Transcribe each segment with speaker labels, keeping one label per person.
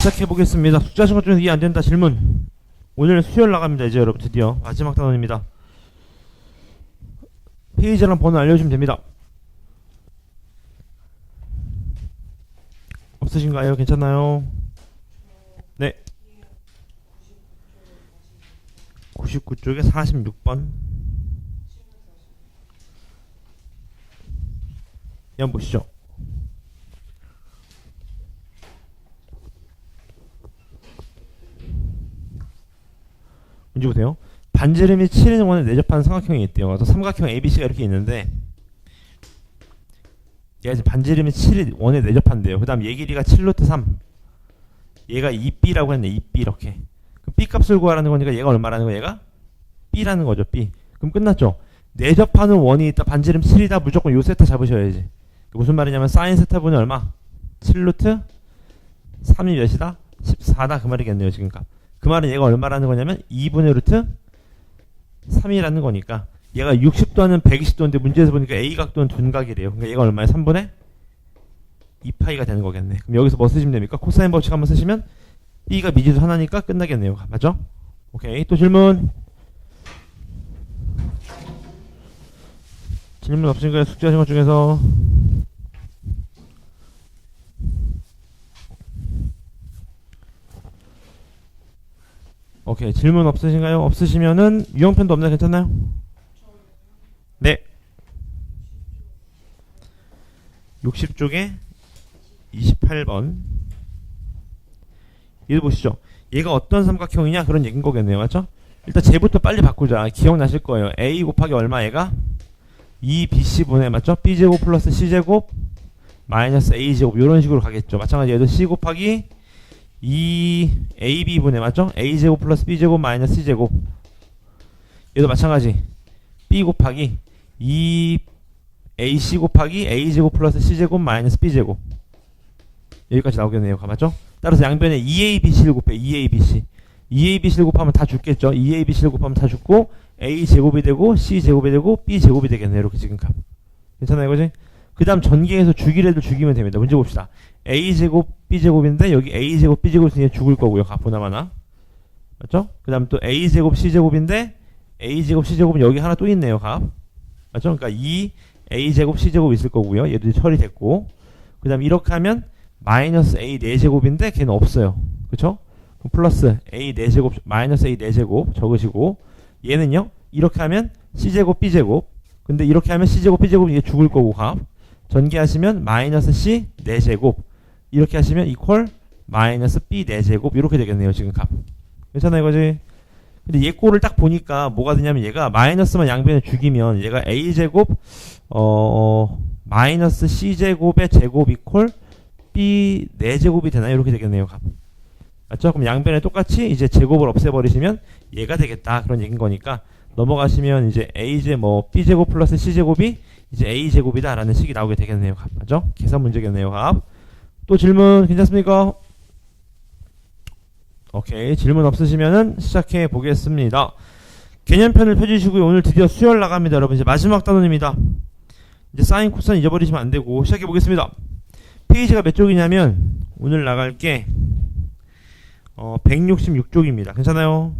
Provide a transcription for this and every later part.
Speaker 1: 시작해 보겠습니다. 숫자 하신 것 중에서 이해 안 된다 질문. 오늘 수요일 나갑니다. 이제 여러분 드디어 마지막 단원입니다. 페이지랑 번호 알려주시면 됩니다. 없으신가요? 괜찮나요? 네. 99쪽에 46번. 한번 보시죠. 문제 보세요. 반지름이 7인 원에 내접하는 삼각형이 있대요. 그래서 삼각형 ABC가 이렇게 있는데 얘가 이제 반지름이 7인 원에 내접한대요. 그 다음 얘 길이가 7루트 3. 얘가 2B라고 했네. 2B 이렇게. 그럼 B 값을 구하라는 거니까 얘가 얼마라는 거야? 얘가 B라는 거죠. B. 그럼 끝났죠. 내접하는 원이 있다. 반지름 7이다. 무조건 요 세타 잡으셔야지. 무슨 말이냐면 사인 세타분이 얼마? 7루트 3이 몇이다? 14다. 그 말이겠네요. 지금 값. 그 말은 얘가 얼마라는 거냐면 2분의 루트 3이라는 거니까 얘가 60도는 120도인데 문제에서 보니까 A각도는 둔각이래요. 그러니까 얘가 얼마야? 3분의 2파이가 되는 거겠네. 그럼 여기서 뭐 쓰시면 됩니까? 코사인 법칙 한번 쓰시면 B가 미지수 하나니까 끝나겠네요. 맞죠? 오케이. 또 질문. 질문 없으신가요? 숙제하신 것 중에서. 오케이. 질문 없으신가요? 없으시면은 유형편도 없나요? 괜찮나요? 네. 60쪽에 28번. 얘도 보시죠. 얘가 어떤 삼각형이냐? 그런 얘기인 거겠네요. 맞죠? 일단 쟤부터 빨리 바꾸자. 기억나실 거예요. A 곱하기 얼마 얘가? 2BC분의 맞죠? B제곱 플러스 C제곱 마이너스 A제곱 이런 식으로 가겠죠. 마찬가지 얘도 C 곱하기 2AB분의 맞죠? A제곱 플러스 B제곱 마이너스 C제곱. 얘도 마찬가지 B 곱하기 2AC 곱하기 A제곱 플러스 C제곱 마이너스 B제곱. 여기까지 나오겠네요. 맞죠? 따라서 양변에 2ABC를 곱해. 2ABC를 곱하면 다 죽겠죠. 2ABC를 곱하면 다 죽고 A제곱이 되고 C제곱이 되고 B제곱이 되겠네요. 이렇게 지금 값. 괜찮아요, 이거지? 그 다음 전개해서 주기래도 죽이면 됩니다. 문제 봅시다. A제곱 B제곱인데 여기 A제곱 B제곱 중에 죽을 거고요. 값 보나마나. 맞죠? 그 다음 또 A제곱 C제곱인데 A제곱 C제곱은 여기 하나 또 있네요. 값. 맞죠? 그러니까 2A제곱 C제곱 있을 거고요. 얘도 처리됐고. 그 다음 이렇게 하면 마이너스 A 4제곱인데 걔는 없어요. 그쵸? 그럼 플러스 A 4제곱 마이너스 A 4제곱 적으시고 얘는요. 이렇게 하면 C제곱 B제곱. 근데 이렇게 하면 C제곱 B제곱 이게 죽을 거고 값. 전개하시면 마이너스 C 4제곱. 이렇게 하시면 이퀄 마이너스 B 4제곱 이렇게 되겠네요. 지금 값. 괜찮아요, 이거지? 근데 얘 꼴을 딱 보니까 뭐가 되냐면 얘가 마이너스만 양변에 죽이면 얘가 A제곱 마이너스 C제곱의 제곱 이퀄 B 4제곱이 되나요? 이렇게 되겠네요. 값. 맞죠? 그럼 양변에 똑같이 이제 제곱을 없애버리시면 얘가 되겠다. 그런 얘기인 거니까 넘어가시면 이제 B제곱 플러스 C제곱이 이제 A제곱이다 라는 식이 나오게 되겠네요. 값. 맞죠? 계산 문제겠네요. 값. 또 질문 괜찮습니까? 오케이. 질문 없으시면은 시작해 보겠습니다. 개념편을 펴주시고요. 오늘 드디어 수열 나갑니다. 여러분 이제 마지막 단원입니다. 이제 사인 코사인 잊어버리시면 안 되고 시작해 보겠습니다. 페이지가 몇 쪽이냐면 오늘 나갈 게 166쪽입니다. 괜찮아요?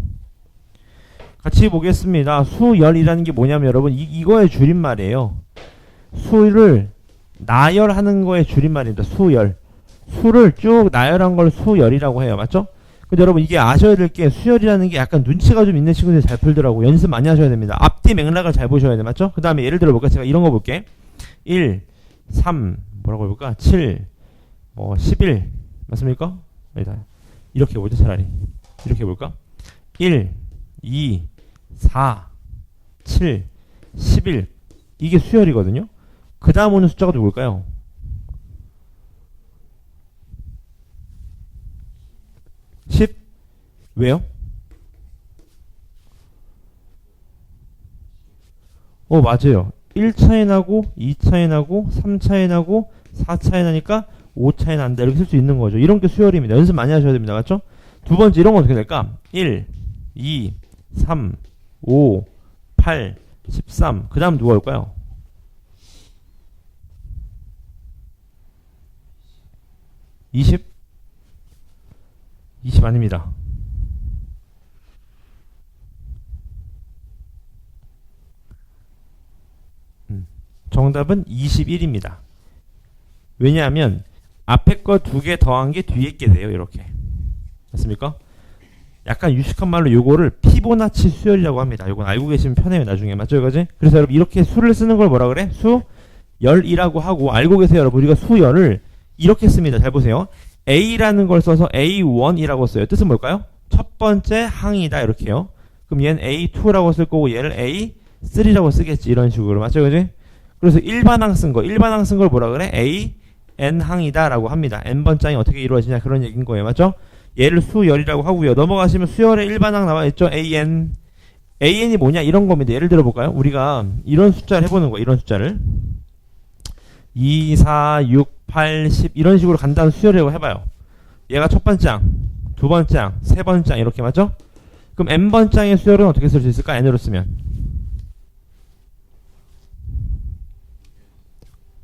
Speaker 1: 같이 보겠습니다. 수열이라는 게 뭐냐면 여러분 이거의 줄임말이에요. 수를 나열하는 거의 줄임말입니다. 수열. 수를 쭉 나열한 걸 수열이라고 해요. 맞죠? 근데 여러분 이게 아셔야 될 게 수열이라는 게 약간 눈치가 좀 있는 친구들이 잘 풀더라고. 연습 많이 하셔야 됩니다. 앞뒤 맥락을 잘 보셔야 돼. 맞죠? 그 다음에 예를 들어 볼까? 제가 이런 거 볼게. 1, 3, 뭐라고 해볼까? 7, 11 맞습니까? 아니다. 이렇게 해보죠. 차라리 이렇게 해볼까? 1, 2, 4, 7, 11 이게 수열이거든요. 그 다음 오는 숫자가 누굴까요? 10? 왜요? 맞아요. 1 차이 나고 2 차이 나고 3 차이 나고 4 차이 나니까 5 차이 난다. 이렇게 쓸 수 있는 거죠. 이런 게 수열입니다. 연습 많이 하셔야 됩니다. 맞죠? 두 번째 이런 건 어떻게 될까? 1, 2, 3, 5, 8, 13. 그 다음 누가 올까요? 20? 20 아닙니다. 정답은 21입니다. 왜냐하면 앞에 거 2개 더한 게 뒤에 게 돼요. 이렇게. 맞습니까? 약간 유식한 말로 요거를 피보나치 수열이라고 합니다. 요건 알고 계시면 편해요. 나중에. 맞죠? 이거지? 그래서 여러분 이렇게 수를 쓰는 걸 뭐라 그래? 수열이라고 하고 알고 계세요. 여러분 우리가 수열을 이렇게 씁니다. 잘 보세요. A라는 걸 써서 A1이라고 써요. 뜻은 뭘까요? 첫 번째 항이다. 이렇게요. 그럼 얘는 A2라고 쓸 거고 얘를 A3라고 쓰겠지. 이런 식으로. 맞죠? 그지? 그래서 일반항 쓴 거. 일반항 쓴 걸 뭐라 그래? N항이다 라고 합니다. N번장이 어떻게 이루어지냐 그런 얘기인 거예요. 맞죠? 얘를 수열이라고 하고요. 넘어가시면 수열의 일반항 나와 있죠. AN이 뭐냐 이런 겁니다. 예를 들어 볼까요? 우리가 이런 숫자를 해보는 거예요. 이런 숫자를 2, 4, 6, 8, 10 이런 식으로 간단한 수열이라고 해봐요. 얘가 첫 번째 항, 두 번째 항, 세 번째 항 이렇게 맞죠? 그럼 N번장의 수열은 어떻게 쓸 수 있을까? N으로 쓰면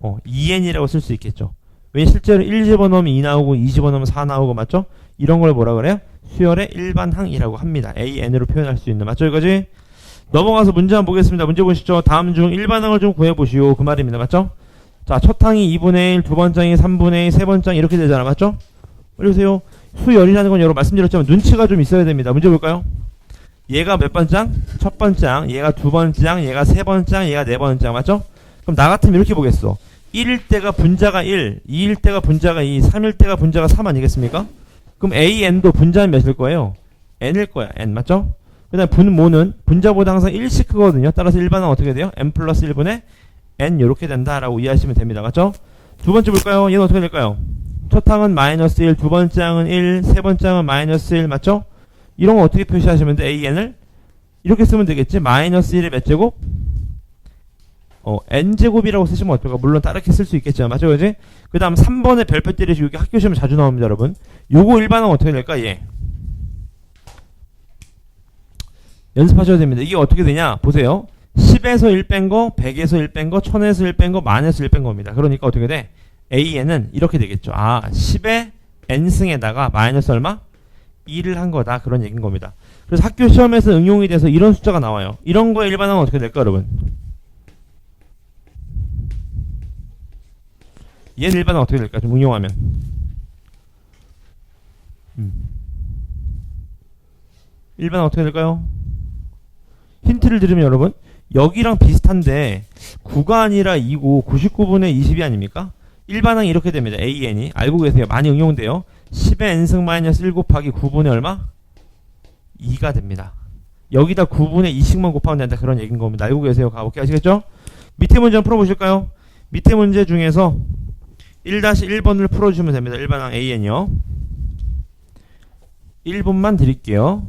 Speaker 1: 2N이라고 쓸 수 있겠죠. 왜 실제로 1 집어넣으면 2 나오고 2 집어넣으면 4 나오고 맞죠? 이런 걸 뭐라 그래요? 수열의 일반항이라고 합니다. AN으로 표현할 수 있는 맞죠 이거지? 넘어가서 문제 한번 보겠습니다. 문제 보시죠. 다음 중 일반항을 좀 구해보시오. 그 말입니다. 맞죠? 자, 첫 항이 2분의 1, 두 번째 항이 3분의 1, 세 번째 항이 이렇게 되잖아. 맞죠? 빨리 보세요. 수열이라는 건 여러분 말씀드렸지만 눈치가 좀 있어야 됩니다. 문제 볼까요? 얘가 몇 번째 항? 첫 번째 항, 얘가 두 번째 항, 얘가 세 번째 항, 얘가 네 번째 항. 맞죠? 그럼 나 같으면 이렇게 보겠어. 1일 때가 분자가 1, 2일 때가 분자가 2, 3일 때가 분자가 3 아니겠습니까? 그럼 AN도 분자는 몇일 거예요? N일 거야. N 맞죠? 그 다음에 분모는 분자보다 항상 1씩 크거든요. 따라서 일반은 어떻게 돼요? N 플러스 1분의 N 이렇게 된다라고 이해하시면 됩니다. 맞죠? 두 번째 볼까요? 얘는 어떻게 될까요? 첫 항은 마이너스 1, 두 번째 항은 1, 세 번째 항은 마이너스 1 맞죠? 이런 거 어떻게 표시하시면 돼? AN을 이렇게 쓰면 되겠지? 마이너스 1의 몇 제곱? n제곱이라고 쓰시면 어떨까? 물론 다르게 쓸 수 있겠지만 맞죠? 그지? 그 다음 3번의 별표 때리시고 이게 학교 시험에 자주 나옵니다. 여러분 요거 일반은 어떻게 될까? 예. 연습하셔야 됩니다. 이게 어떻게 되냐? 보세요. 10에서 1 뺀 거, 100에서 1 뺀 거, 1000에서 1 뺀 거, 만에서 1 뺀 겁니다. 그러니까 어떻게 돼? AN은 이렇게 되겠죠. 10의 n승에다가 마이너스 얼마? 2를 한 거다. 그런 얘기인 겁니다. 그래서 학교 시험에서 응용이 돼서 이런 숫자가 나와요. 이런 거의 일반은 어떻게 될까? 여러분 얘는 일반은 어떻게 될까? 좀 응용하면 일반은 어떻게 될까요? 힌트를 드리면 여러분 여기랑 비슷한데 9가 아니라 2고 99분의 20이 아닙니까? 일반항이 이렇게 됩니다. AN이 알고 계세요. 많이 응용돼요. 10의 n승 마이너스 1 곱하기 9분의 얼마? 2가 됩니다. 여기다 9분의 2씩만 곱하면 된다. 그런 얘기인 겁니다. 알고 계세요. 가볼게요. 아시겠죠? 밑에 문제 한번 풀어보실까요? 밑에 문제 중에서 1-1번을 풀어주시면 됩니다. 일반항 AN이요. 1번만 드릴게요.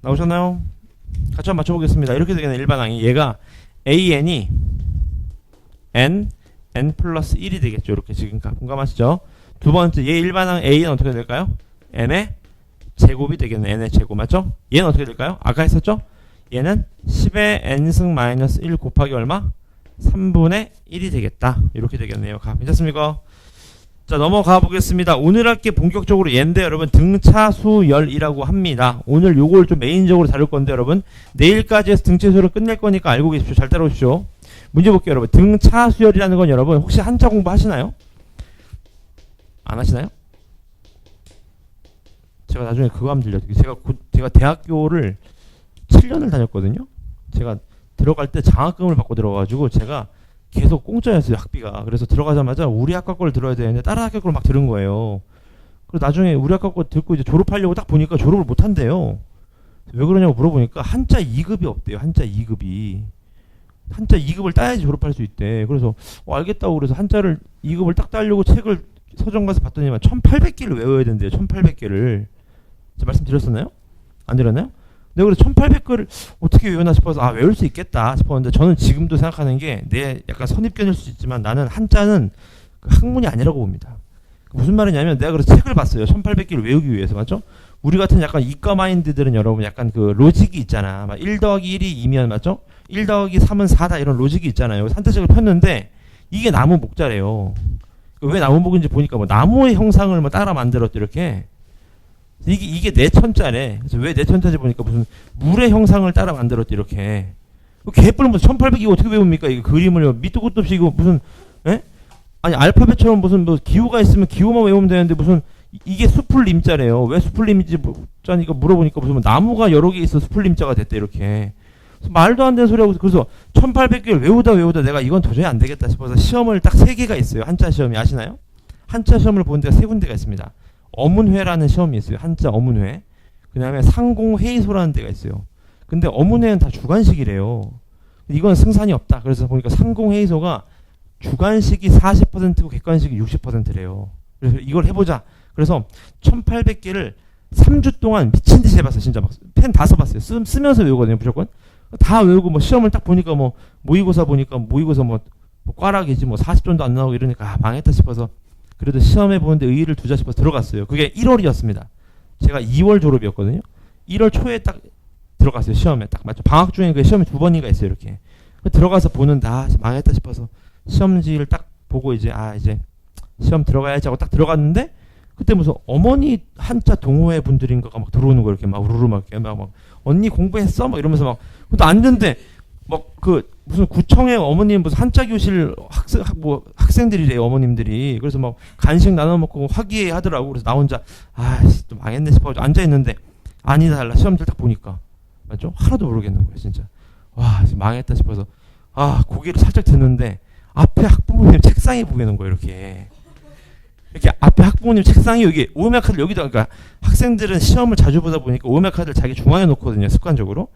Speaker 1: 나오셨나요? 같이 한번 맞춰보겠습니다. 이렇게 되겠네. 일반항이 얘가 AN이 N 플러스 1이 되겠죠. 이렇게 지금 공감하시죠? 두 번째 얘 일반항 A는 어떻게 될까요? N의 제곱이 되겠네. N의 제곱 맞죠? 얘는 어떻게 될까요? 아까 했었죠? 얘는 10의 N승 마이너스 1 곱하기 얼마? 3분의 1이 되겠다. 이렇게 되겠네요. 괜찮습니까? 자, 넘어가 보겠습니다. 오늘 할 게 본격적으로 얘인데 여러분 등차수열이라고 합니다. 오늘 요걸 좀 메인적으로 다룰 건데 여러분 내일까지 해서 등차수열을 끝낼 거니까 알고 계십시오. 잘 따라오십시오. 문제 볼게요. 여러분 등차수열이라는 건 여러분 혹시 한자 공부 하시나요? 안 하시나요? 제가 나중에 그거 하면 들려드릴게요. 제가 대학교를 7년을 다녔거든요. 제가 들어갈 때 장학금을 받고 들어가가지고 제가 계속 공짜였어요, 학비가. 그래서 들어가자마자 우리 학과 걸 들어야 되는데 다른 학교 걸 막 들은 거예요. 그래서 나중에 우리 학과 거 듣고 이제 졸업하려고 딱 보니까 졸업을 못 한대요. 왜 그러냐고 물어보니까 한자 2급이 없대요. 한자 2급이. 한자 2급을 따야지 졸업할 수 있대. 그래서 알겠다고 그래서 한자를 2급을 딱 따려고 책을 서점 가서 봤더니만 1800개를 외워야 된대요. 1800개를. 제가 말씀드렸었나요? 안 드렸나요? 내가 그래서 1800개를 어떻게 외우나 싶어서 외울 수 있겠다 싶었는데 저는 지금도 생각하는 게 내 약간 선입견일 수 있지만 나는 한자는 그 학문이 아니라고 봅니다. 무슨 말이냐면 내가 그래서 책을 봤어요. 1800개를 외우기 위해서. 맞죠? 우리 같은 약간 이과 마인드들은 여러분 약간 그 로직이 있잖아. 막 1 더하기 1이 2면 맞죠? 1 더하기 3은 4다 이런 로직이 있잖아요. 한자책을 폈는데 이게 나무 목자래요. 왜 나무 목인지 보니까 뭐 나무의 형상을 뭐 따라 만들었대 이렇게. 이게 내천자래. 그래서 왜 내천자인지 보니까 무슨 물의 형상을 따라 만들었대 이렇게. 개뿔 무슨 1800이 어떻게 외웁니까? 이거 그림을 밑도 끝도 없이 이거 무슨 에? 아니 알파벳처럼 무슨 뭐 기호가 있으면 기호만 외우면 되는데 무슨 이게 수풀림자래요. 왜 수풀림인지 짜니까 물어보니까 무슨 나무가 여러 개 있어 수풀림자가 됐대 이렇게. 말도 안 되는 소리하고 그래서 1800개를 외우다 내가 이건 도저히 안 되겠다 싶어서 시험을 딱 3개가 있어요. 한자 시험이 아시나요? 한자 시험을 보는 데가 3군데가 있습니다. 어문회라는 시험이 있어요. 한자 어문회. 그 다음에 상공회의소라는 데가 있어요. 근데 어문회는 다 주관식이래요. 이건 승산이 없다. 그래서 보니까 상공회의소가 주관식이 40%고 객관식이 60%래요. 그래서 이걸 해보자. 그래서 1800개를 3주 동안 미친 듯이 해봤어요. 진짜 막 펜 다 써봤어요. 쓰면서 외우거든요. 무조건. 다 외우고 뭐 시험을 딱 보니까 뭐 모의고사 보니까 모의고사 뭐 꽈락이지 뭐 40점도 안 나오고 이러니까 망했다 싶어서 그래도 시험에 보는데 의의를 두자 싶어서 들어갔어요. 그게 1월이었습니다. 제가 2월 졸업이었거든요. 1월 초에 딱 들어갔어요. 시험에 딱 맞죠. 방학 중에 그 시험이 2번인가 있어요. 이렇게 들어가서 보는데 망했다 싶어서 시험지를 딱 보고 이제 이제 시험 들어가야지 하고 딱 들어갔는데 그때 무슨 어머니 한자 동호회 분들인가가 막 들어오는 거 이렇게 막 우르르 막 언니 공부했어? 막 이러면서 막 또 앉는데 막 그 무슨 구청의 어머님 무슨 한자 교실 학생들이래요. 어머님들이. 그래서 막 간식 나눠 먹고 화기애애하더라고. 그래서 나 혼자 또 망했네 싶어 앉아 있는데 아니다 달라. 시험들 딱 보니까 맞죠? 하나도 모르겠는 거예요, 진짜. 와, 망했다 싶어서 고개를 살짝 드는데 앞에 학부모님 책상에 보이는 거예요, 이렇게. 이렇게 앞에 학부모님 책상이 여기 오음약 카드를 여기다 그러니까 학생들은 시험을 자주 보다 보니까 오음약 카드를 자기 중앙에 놓거든요, 습관적으로.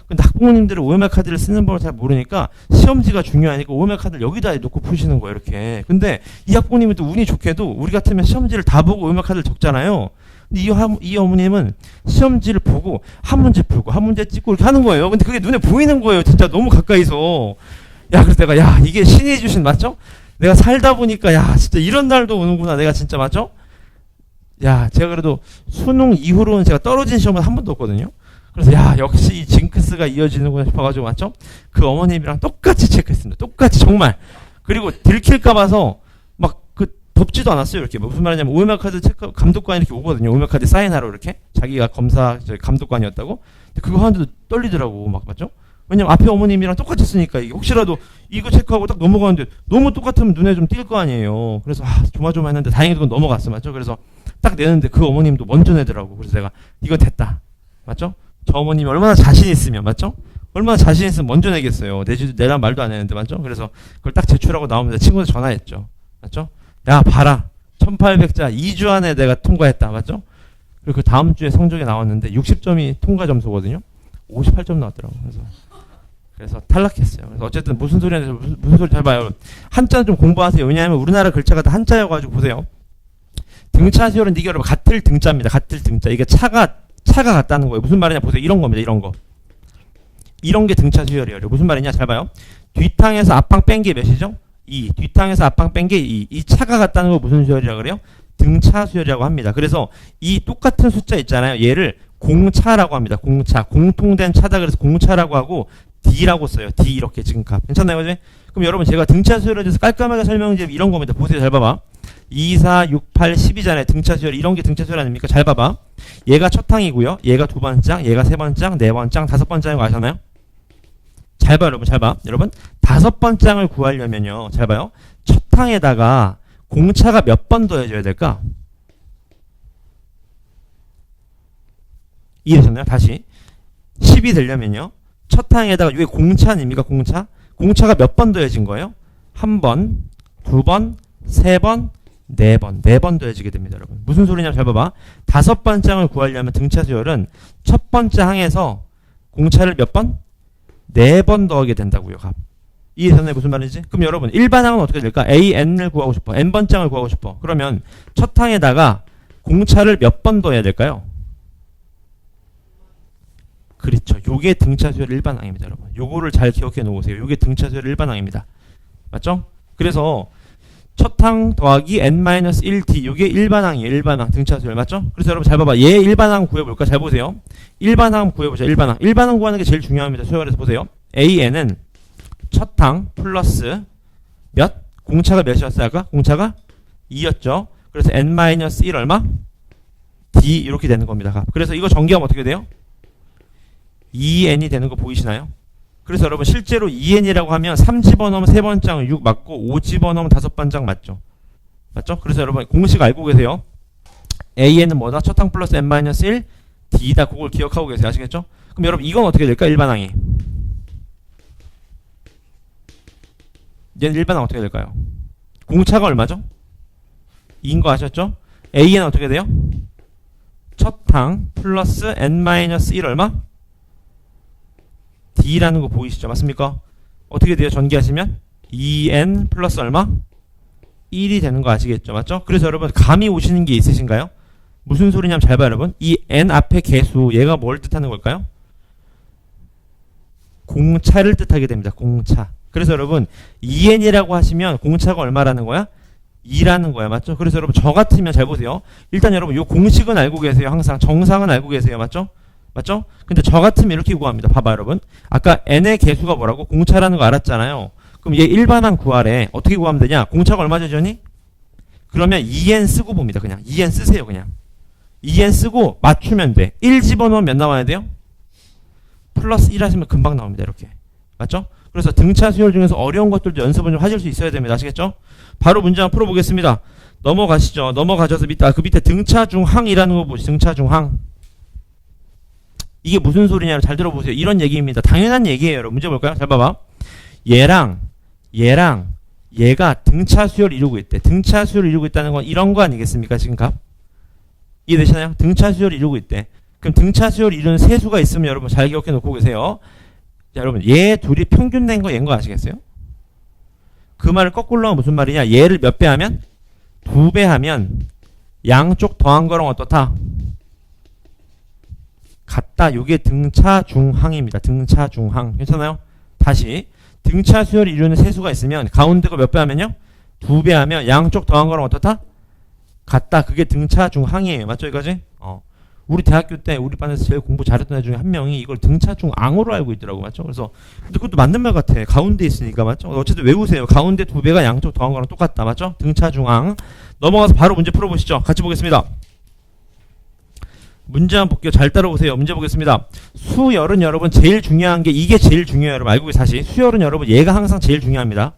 Speaker 1: 근데 학부모님들은 오음약 카드를 쓰는 법을 잘 모르니까 시험지가 중요하니까 오음약 카드를 여기다 놓고 푸시는 거예요, 이렇게. 근데 이 학부모님은 또 운이 좋게도 우리 같으면 시험지를 다 보고 오음약 카드를 적잖아요. 근데 이 어머님은 시험지를 보고 한 문제 풀고 한 문제 찍고 이렇게 하는 거예요. 근데 그게 눈에 보이는 거예요, 진짜 너무 가까이서. 그래서 내가 이게 신이 주신 맞죠? 내가 살다 보니까 진짜 이런 날도 오는구나. 내가 진짜 맞죠? 제가 그래도 수능 이후로는 제가 떨어진 시험은 한 번도 없거든요. 그래서 역시 이 징크스가 이어지는구나 싶어가지고 맞죠? 그 어머님이랑 똑같이 체크했습니다. 똑같이 정말. 그리고 들킬까 봐서 막 덥지도 않았어요. 이렇게 무슨 말이냐면 오염약 카드 체크 감독관이 이렇게 오거든요. 오염약 카드 사인하러 이렇게 자기가 검사 감독관이었다고. 근데 그거 하는데도 떨리더라고. 막 맞죠? 왜냐면 앞에 어머님이랑 똑같이 쓰니까 이게 혹시라도 이거 체크하고 딱 넘어가는데 너무 똑같으면 눈에 좀 띌 거 아니에요. 그래서 조마조마했는데 다행히 그건 넘어갔어. 맞죠? 그래서 딱 내는데 그 어머님도 먼저 내더라고. 그래서 내가 이건 됐다. 맞죠? 저 어머님이 얼마나 자신 있으면 맞죠? 얼마나 자신 있으면 먼저 내겠어요. 내란 말도 안 했는데 맞죠? 그래서 그걸 딱 제출하고 나오면서 친구한테 전화했죠. 맞죠? 봐라. 1800자 2주 안에 내가 통과했다. 맞죠? 그리고 그 다음 주에 성적이 나왔는데 60점이 통과 점수거든요. 58점 나왔더라고요. 그래서 탈락했어요. 그래서 어쨌든 무슨 소리 잘 봐요. 한자는 좀 공부하세요. 왜냐하면 우리나라 글자가 다 한자여가지고 보세요. 등차 수열은 이게 여러분 같을 등자입니다. 같을 등자. 이게 차가 같다는 거예요. 무슨 말이냐 보세요. 이런 겁니다. 이런 거. 이런 게 등차 수열이에요. 무슨 말이냐 잘 봐요. 뒤탕에서 앞방 뺀 게 몇이죠? 2. 뒤탕에서 앞방 뺀 게 2. 이 차가 같다는 거 무슨 수열이라고 그래요? 등차 수열이라고 합니다. 그래서 이 똑같은 숫자 있잖아요. 얘를 공차라고 합니다. 공차. 공통된 차다 그래서 공차라고 하고 D라고 써요. D 이렇게 지금 값. 괜찮나요? 그죠? 그럼 여러분 제가 등차 수열에 대해서 깔끔하게 설명드리면 이런 겁니다. 보세요. 잘 봐봐. 2, 4, 6, 8, 10이잖아요. 등차 수열. 이런 게 등차 수열 아닙니까? 잘 봐봐. 얘가 첫 항이고요. 얘가 두 번장, 얘가 세 번장, 네 번장, 다섯 번장이고 아시나요? 잘 봐요. 여러분. 잘 봐. 여러분. 다섯 번장을 구하려면요. 잘 봐요. 첫 항에다가 공차가 몇 번 더해줘야 될까? 이해되셨나요? 다시 10이 되려면요. 첫 항에다가 이게 공차 아닙니까? 공차. 공차가 몇 번 더해진 거예요? 한 번, 두 번, 세 번, 네 번. 네 번 더해지게 됩니다, 여러분. 무슨 소리냐면 잘 봐봐. 다섯 번째 항을 구하려면 등차 수열은 첫 번째 항에서 공차를 몇 번? 네 번 더하게 된다고요, 값. 이해되나요? 무슨 말인지? 그럼 여러분, 일반 항은 어떻게 될까? AN을 구하고 싶어. N번째 항을 구하고 싶어. 그러면 첫 항에다가 공차를 몇 번 더해야 될까요? 그렇죠. 요게 등차 수열 일반항입니다, 여러분. 요거를 잘 기억해 놓으세요. 요게 등차 수열 일반항입니다. 맞죠? 그래서 첫 항 더하기 n-1t 요게 일반항이에요. 일반항 등차 수열 맞죠? 그래서 여러분 잘 봐봐. 얘 일반항 구해볼까? 잘 보세요. 일반항 구해보자. 일반항. 일반항 구하는 게 제일 중요합니다. 수열에서 보세요. an은 첫 항 플러스 몇? 공차가 몇이었어요? 아까? 공차가 2였죠. 그래서 n-1 얼마? d 이렇게 되는 겁니다. 그래서 이거 전개하면 어떻게 돼요? 2n이 되는 거 보이시나요? 그래서 여러분 실제로 2n이라고 하면 3 집어넣으면 3번장 6 맞고 5 집어넣으면 5번장 맞죠? 맞죠? 그래서 여러분 공식 알고 계세요. an은 뭐다? 첫 항 플러스 n-1 d다. 그걸 기억하고 계세요. 아시겠죠? 그럼 여러분 이건 어떻게 될까요? 일반항이. 얘는 일반항 어떻게 될까요? 공차가 얼마죠? 2인 거 아셨죠? an은 어떻게 돼요? 첫 항 플러스 n-1 얼마? d라는 거 보이시죠? 맞습니까? 어떻게 돼요? 전개하시면 2n 플러스 얼마? 1이 되는 거 아시겠죠? 맞죠? 그래서 여러분 감이 오시는 게 있으신가요? 무슨 소리냐면 잘 봐요, 여러분. 이 n 앞에 개수 얘가 뭘 뜻하는 걸까요? 공차를 뜻하게 됩니다. 공차. 그래서 여러분 2n이라고 하시면 공차가 얼마라는 거야? 2라는 거야. 맞죠? 그래서 여러분 저 같으면 잘 보세요. 일단 여러분 요 공식은 알고 계세요. 항상 정상은 알고 계세요. 맞죠? 맞죠? 근데 저 같으면 이렇게 구합니다. 봐봐 여러분. 아까 n의 개수가 뭐라고? 공차라는 거 알았잖아요. 그럼 얘 일반항 구하래. 어떻게 구하면 되냐? 공차가 얼마죠, 전이? 그러면 2n 쓰고 봅니다. 그냥 2n 쓰세요. 그냥 2n 쓰고 맞추면 돼. 1 집어넣으면 몇 나와야 돼요? 플러스 1 하시면 금방 나옵니다. 이렇게. 맞죠? 그래서 등차 수열 중에서 어려운 것들도 연습을 좀 하실 수 있어야 됩니다. 아시겠죠? 바로 문제 한번 풀어보겠습니다. 넘어가시죠. 넘어가셔서 밑에 그 밑에 등차 중항이라는 거 보시죠. 등차 중항. 이게 무슨 소리냐면 잘 들어보세요. 이런 얘기입니다. 당연한 얘기예요. 여러분 문제 볼까요? 잘 봐봐. 얘랑 얘가 등차 수열을 이루고 있대. 등차 수열을 이루고 있다는 건 이런 거 아니겠습니까? 지금 값? 이해되시나요? 등차 수열을 이루고 있대. 그럼 등차 수열을 이루는 세수가 있으면 여러분 잘 기억해 놓고 계세요. 자, 여러분 얘 둘이 평균 낸 거 얘인 거 아시겠어요? 그 말을 거꾸로 하면 무슨 말이냐? 얘를 몇 배 하면? 2배 하면 양쪽 더한 거랑 어떻다? 같다. 요게 등차 중항입니다. 등차 중항. 괜찮아요? 다시 등차 수열이 이루는 세수가 있으면 가운데 거 몇 배 하면요? 2배 하면 양쪽 더한 거랑 어떻다? 같다. 그게 등차 중항이에요. 맞죠? 이거지? 우리 대학교 때 우리 반에서 제일 공부 잘했던 애 중에 한 명이 이걸 등차 중앙으로 알고 있더라고. 맞죠? 그래서 근데 그것도 맞는 말 같아. 가운데 있으니까. 맞죠? 어쨌든 외우세요. 가운데 2배가 양쪽 더한 거랑 똑같다. 맞죠? 등차 중항. 넘어가서 바로 문제 풀어보시죠. 같이 보겠습니다. 문제 한번 볼게요. 잘 따라오세요. 문제 보겠습니다. 수열은 여러분 제일 중요한 게 이게 제일 중요해요. 여러분 알고 계세요. 다시 수열은 여러분 얘가 항상 제일 중요합니다.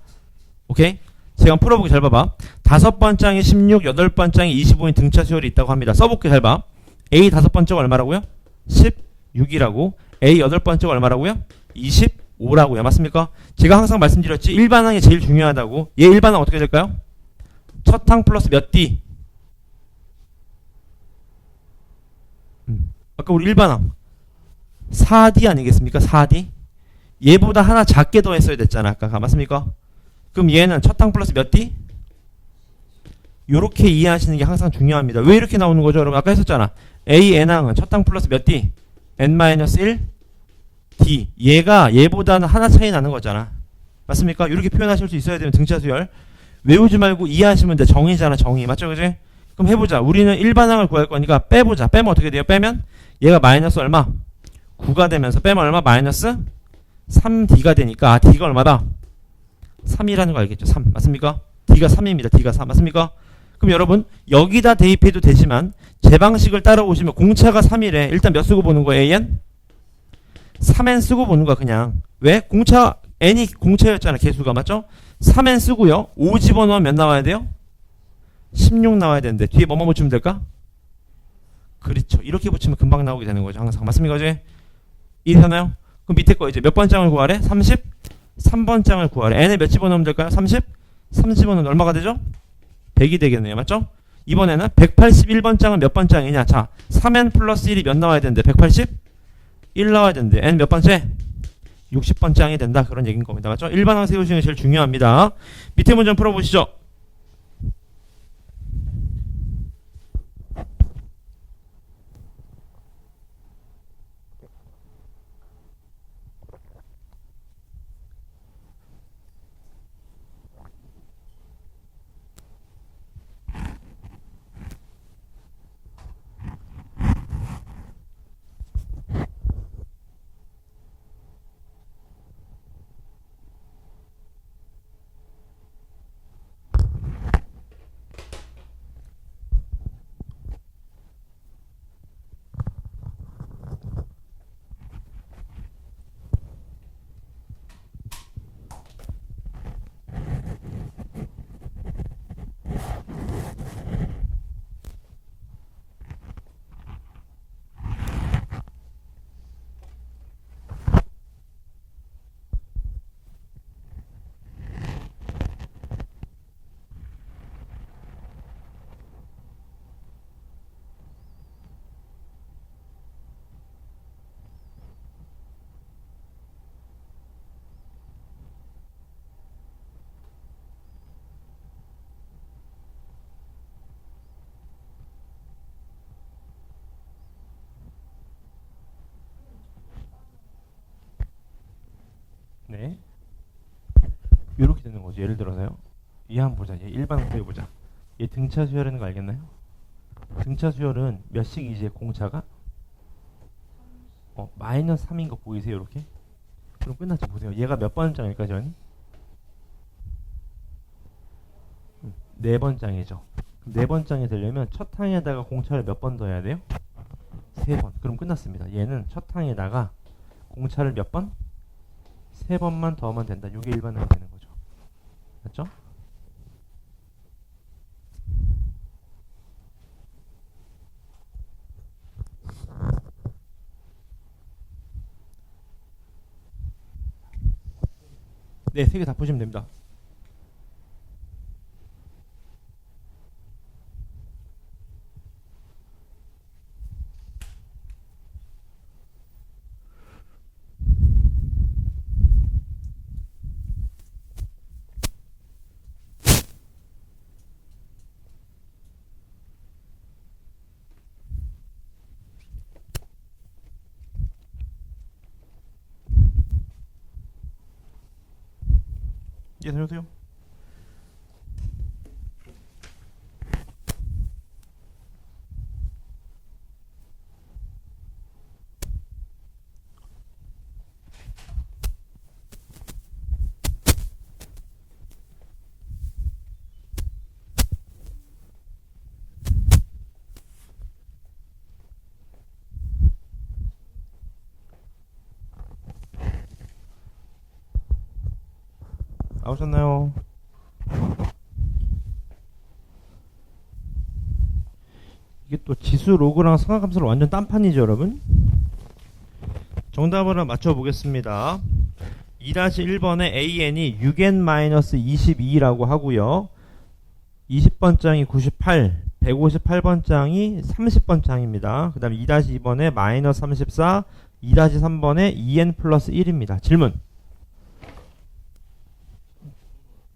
Speaker 1: 오케이? 제가 한번 풀어보기 잘 봐봐. 5번장에 16, 8번장에 25인 등차 수열이 있다고 합니다. 써볼게 잘 봐. A 5번째가 얼마라고요? 16이라고. A 8번째가 얼마라고요? 25라고요. 맞습니까? 제가 항상 말씀드렸지. 일반항이 제일 중요하다고. 얘 일반항 어떻게 될까요? 첫 항 플러스 몇 D? 아까 우리 일반항 4D 아니겠습니까? 4D. 얘보다 하나 작게 더했어야 됐잖아. 아까 맞습니까? 그럼 얘는 첫 항 플러스 몇 D? 요렇게 이해하시는 게 항상 중요합니다. 왜 이렇게 나오는 거죠? 여러분 아까 했었잖아. A, N항은 첫 항 플러스 몇 D? N-1 D. 얘가 얘보다는 하나 차이 나는 거잖아. 맞습니까? 이렇게 표현하실 수 있어야 되면 등차 수열. 외우지 말고 이해하시면 돼. 정의잖아. 정의. 맞죠? 그지? 그럼 해보자. 우리는 일반항을 구할 거니까 빼보자. 빼면 어떻게 돼요? 빼면 얘가 마이너스 얼마? 9가 되면서 빼면 얼마? 마이너스 3D가 되니까 D가 얼마다? 3이라는 거 알겠죠? 3. 맞습니까? D가 3입니다. D가 3. 맞습니까? 그럼 여러분 여기다 대입해도 되지만 제 방식을 따라오시면 공차가 3이래. 일단 몇 쓰고 보는 거예요? AN? 3N 쓰고 보는 거야 그냥. 왜? 공차 N이 공차였잖아. 개수가. 맞죠? 3N 쓰고요. 5 집어넣으면 몇 나와야 돼요? 16 나와야 되는데 뒤에 뭐만 붙이면 될까? 그렇죠. 이렇게 붙이면 금방 나오게 되는 거죠. 항상. 맞습니까? 이제 이해되나요? 그럼 밑에 거 이제 몇 번 장을 구하래? 33번 장을 구하래. n을 몇 집어넣으면 될까요? 30집어넣으면 얼마가 되죠? 100이 되겠네요. 맞죠? 이번에는 181번 장은 몇 번 장이냐? 자, 3n 플러스 1이 몇 나와야 되는데? 181 나와야 되는데 n 몇 번째? 60번 장이 된다. 그런 얘기인 겁니다. 맞죠? 일반항 세우시는 게 제일 중요합니다. 밑에 문제 풀어보시죠. 네. 이렇게 되는 거죠. 예를 들어서요. 얘 한번 보자. 얘 일반항 세워보자. 얘 등차 수열이라는 거 알겠나요? 등차 수열은 몇씩이지 공차가? 마이너스 3인 거 보이세요? 이렇게? 그럼 끝났죠. 보세요. 얘가 몇 번 장일까, 전이? 네 번 장이죠. 네 번 장이 되려면 첫 항에다가 공차를 몇 번 더 해야 돼요? 세 번. 그럼 끝났습니다. 얘는 첫 항에다가 공차를 몇 번? 세 번만 더 하면 된다. 이게 일반항이 되는 거죠. 맞죠? 네, 세 개 다 푸시면 됩니다. 예, 다녀오세요. 나오셨나요? 이게 또 지수 로그랑 상하함수를 완전 딴판이죠, 여러분. 정답을 한번 맞춰보겠습니다. 2-1번에 AN이 6N-22라고 하고요. 20번 장이 98, 158번 장이 30번 장입니다. 그 다음에 2-2번에 마이너스 34, 2-3번에 2N 플러스 1입니다. 질문.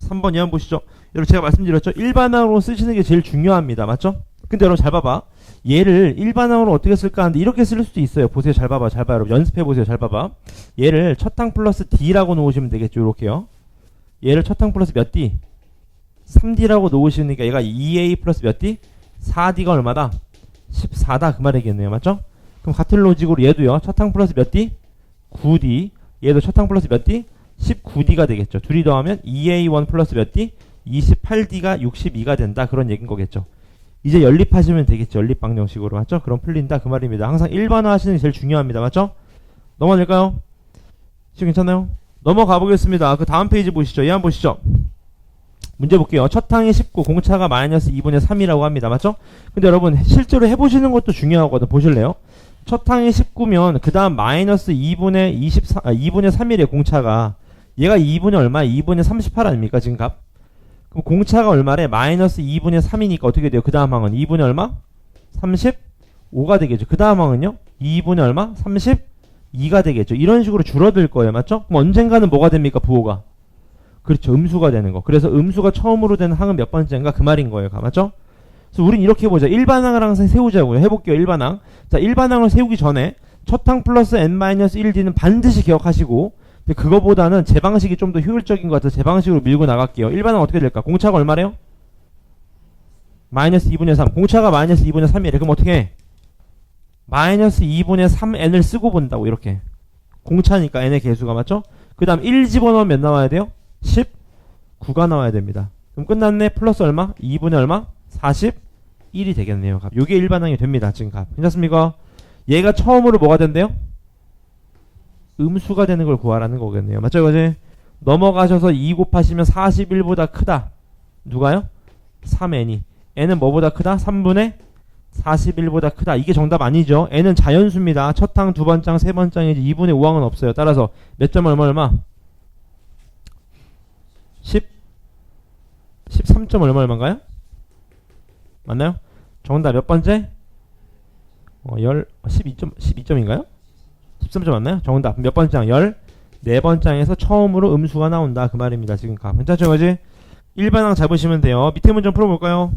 Speaker 1: 3번 예언 보시죠. 여러분 제가 말씀드렸죠. 일반항으로 쓰시는 게 제일 중요합니다. 맞죠? 근데 여러분 잘 봐봐. 얘를 일반항으로 어떻게 쓸까 하는데 이렇게 쓸 수도 있어요. 보세요. 잘 봐봐. 잘 봐요. 여러분 연습해보세요. 잘 봐봐. 얘를 첫항 플러스 D라고 놓으시면 되겠죠. 이렇게요. 얘를 첫항 플러스 몇 D? 3D라고 놓으시니까 얘가 2A 플러스 몇 D? 4D가 얼마다? 14다. 그 말이겠네요. 맞죠? 그럼 같은 로직으로 얘도요. 첫항 플러스 몇 D? 9D. 얘도 첫항 플러스 몇 D? 19D가 되겠죠. 둘이 더하면 2A1 플러스 몇 D? 28D가 62가 된다. 그런 얘기인 거겠죠. 이제 연립하시면 되겠죠. 연립 방정식으로. 맞죠? 그럼 풀린다. 그 말입니다. 항상 일반화 하시는 게 제일 중요합니다. 맞죠? 넘어가 될까요? 지금 괜찮나요? 넘어가 보겠습니다. 그 다음 페이지 보시죠. 얘 한번 보시죠. 문제 볼게요. 첫 항이 19, 공차가 마이너스 2분의 3이라고 합니다. 맞죠? 근데 여러분 실제로 해보시는 것도 중요하거든. 보실래요? 첫 항이 19면 그 다음 마이너스 2분의 2분의 3이래 공차가. 얘가 2분의 얼마? 2분의 38 아닙니까 지금 값? 그럼 공차가 얼마래? 마이너스 2분의 3이니까 어떻게 돼요? 그 다음 항은 2분의 얼마? 35가 되겠죠. 그 다음 항은요? 2분의 얼마? 32가 되겠죠. 이런 식으로 줄어들 거예요. 맞죠? 그럼 언젠가는 뭐가 됩니까? 부호가. 그렇죠. 음수가 되는 거. 그래서 음수가 처음으로 되는 항은 몇 번째인가? 그 말인 거예요. 맞죠? 그래서 우린 이렇게 해보자. 일반항을 항상 세우자고요. 해볼게요. 일반항. 자, 일반항을 세우기 전에 첫 항 플러스 n-1d는 반드시 기억하시고, 근데 그거보다는 제 방식이 좀 더 효율적인 것 같아서 제 방식으로 밀고 나갈게요. 일반항 어떻게 될까? 공차가 얼마래요? 마이너스 2분의 3. 공차가 마이너스 2분의 3이래. 그럼 어떻게 해? 마이너스 2분의 3n을 쓰고 본다고. 이렇게. 공차니까 n의 개수가. 맞죠? 그 다음 1 집어넣으면 몇 나와야 돼요? 19가 나와야 됩니다. 그럼 끝났네. 플러스 얼마? 2분의 얼마? 41이 되겠네요. 값. 요게 일반항이 됩니다. 지금 값. 괜찮습니까? 얘가 처음으로 뭐가 된대요? 음수가 되는 걸 구하라는 거겠네요. 맞죠? 그지? 넘어가셔서 2 곱하시면 41보다 크다. 누가요? 3n이. n은 뭐보다 크다? 3분의 41보다 크다. 이게 정답 아니죠? n은 자연수입니다. 첫 항, 두 번째 항, 세 번째 항이지 2분의 5항은 없어요. 따라서 몇 점 얼마? 13점 얼마인가요? 맞나요? 정답 몇 번째? 12점인가요? 13점 맞나요? 정답 몇 번째 장? 14번째 장에서 처음으로 음수가 나온다. 그 말입니다. 지금 값. 괜찮죠? 그지? 일반항 잡으시면 돼요. 밑에 문제 풀어볼까요?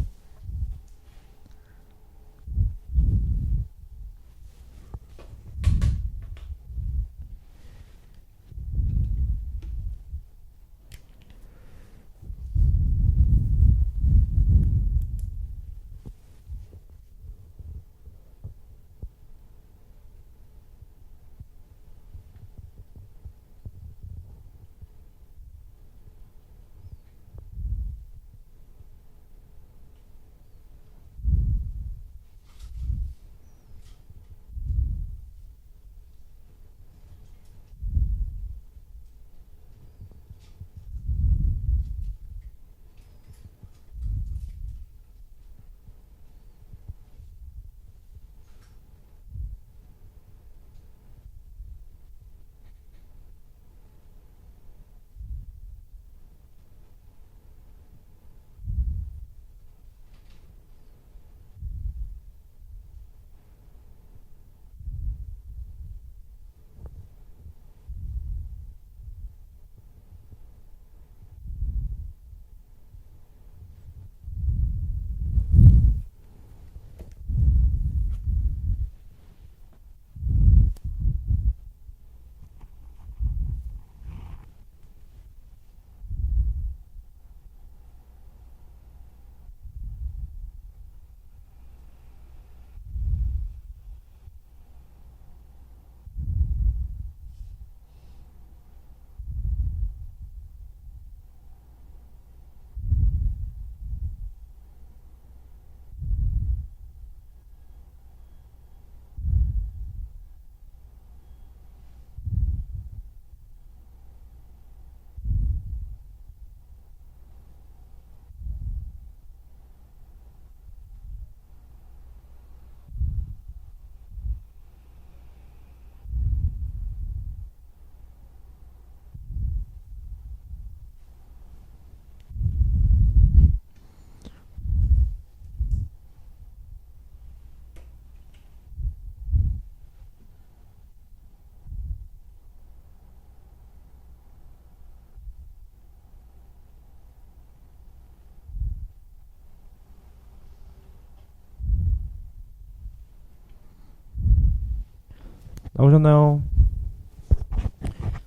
Speaker 1: 나오셨나요?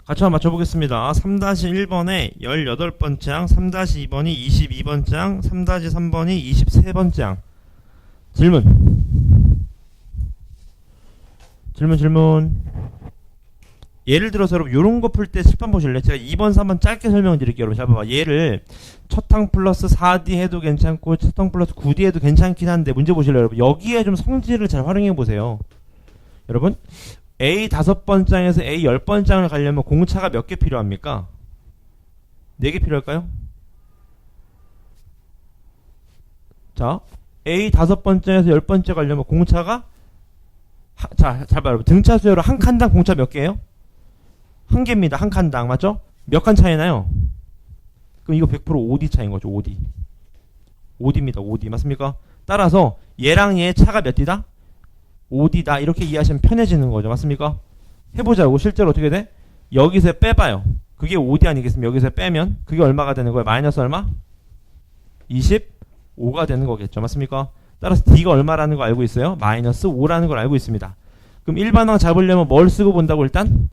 Speaker 1: 같이 한번 맞춰보겠습니다. 3-1번에 18번째 항, 3-2번이 22번째 항, 3-3번이 23번째 항. 질문. 예를 들어서 여러분 요런 거 풀 때 칠판 보실래요? 제가 2번, 3번 짧게 설명을 드릴게요. 여러분 잘 봐봐. 얘를 첫 항 플러스 4D 해도 괜찮고 첫 항 플러스 9D 해도 괜찮긴 한데 문제 보실래요? 여러분 여기에 좀 성질을 잘 활용해 보세요. 여러분 A 5번장에서 A 10번장을 가려면 공차가 몇 개 필요합니까? 4개 필요할까요? 자, A 5번째에서 10번째 가려면 공차가 자, 잘 봐요. 등차 수열로 한 칸당 공차 몇 개예요? 한 개입니다. 한 칸당. 맞죠? 몇 칸 차이나요? 그럼 이거 100% OD 차인 거죠. OD. OD입니다. OD. 맞습니까? 따라서 얘랑 얘 차가 몇 D다? OD다. 이렇게 이해하시면 편해지는 거죠. 맞습니까? 해보자고. 실제로 어떻게 돼? 여기서 빼봐요. 그게 OD 아니겠습니까? 여기서 빼면 그게 얼마가 되는 거예요? 마이너스 얼마? 25가 되는 거겠죠. 맞습니까? 따라서 D가 얼마라는 거 알고 있어요? 마이너스 5라는 걸 알고 있습니다. 그럼 일반항 잡으려면 뭘 쓰고 본다고 일단?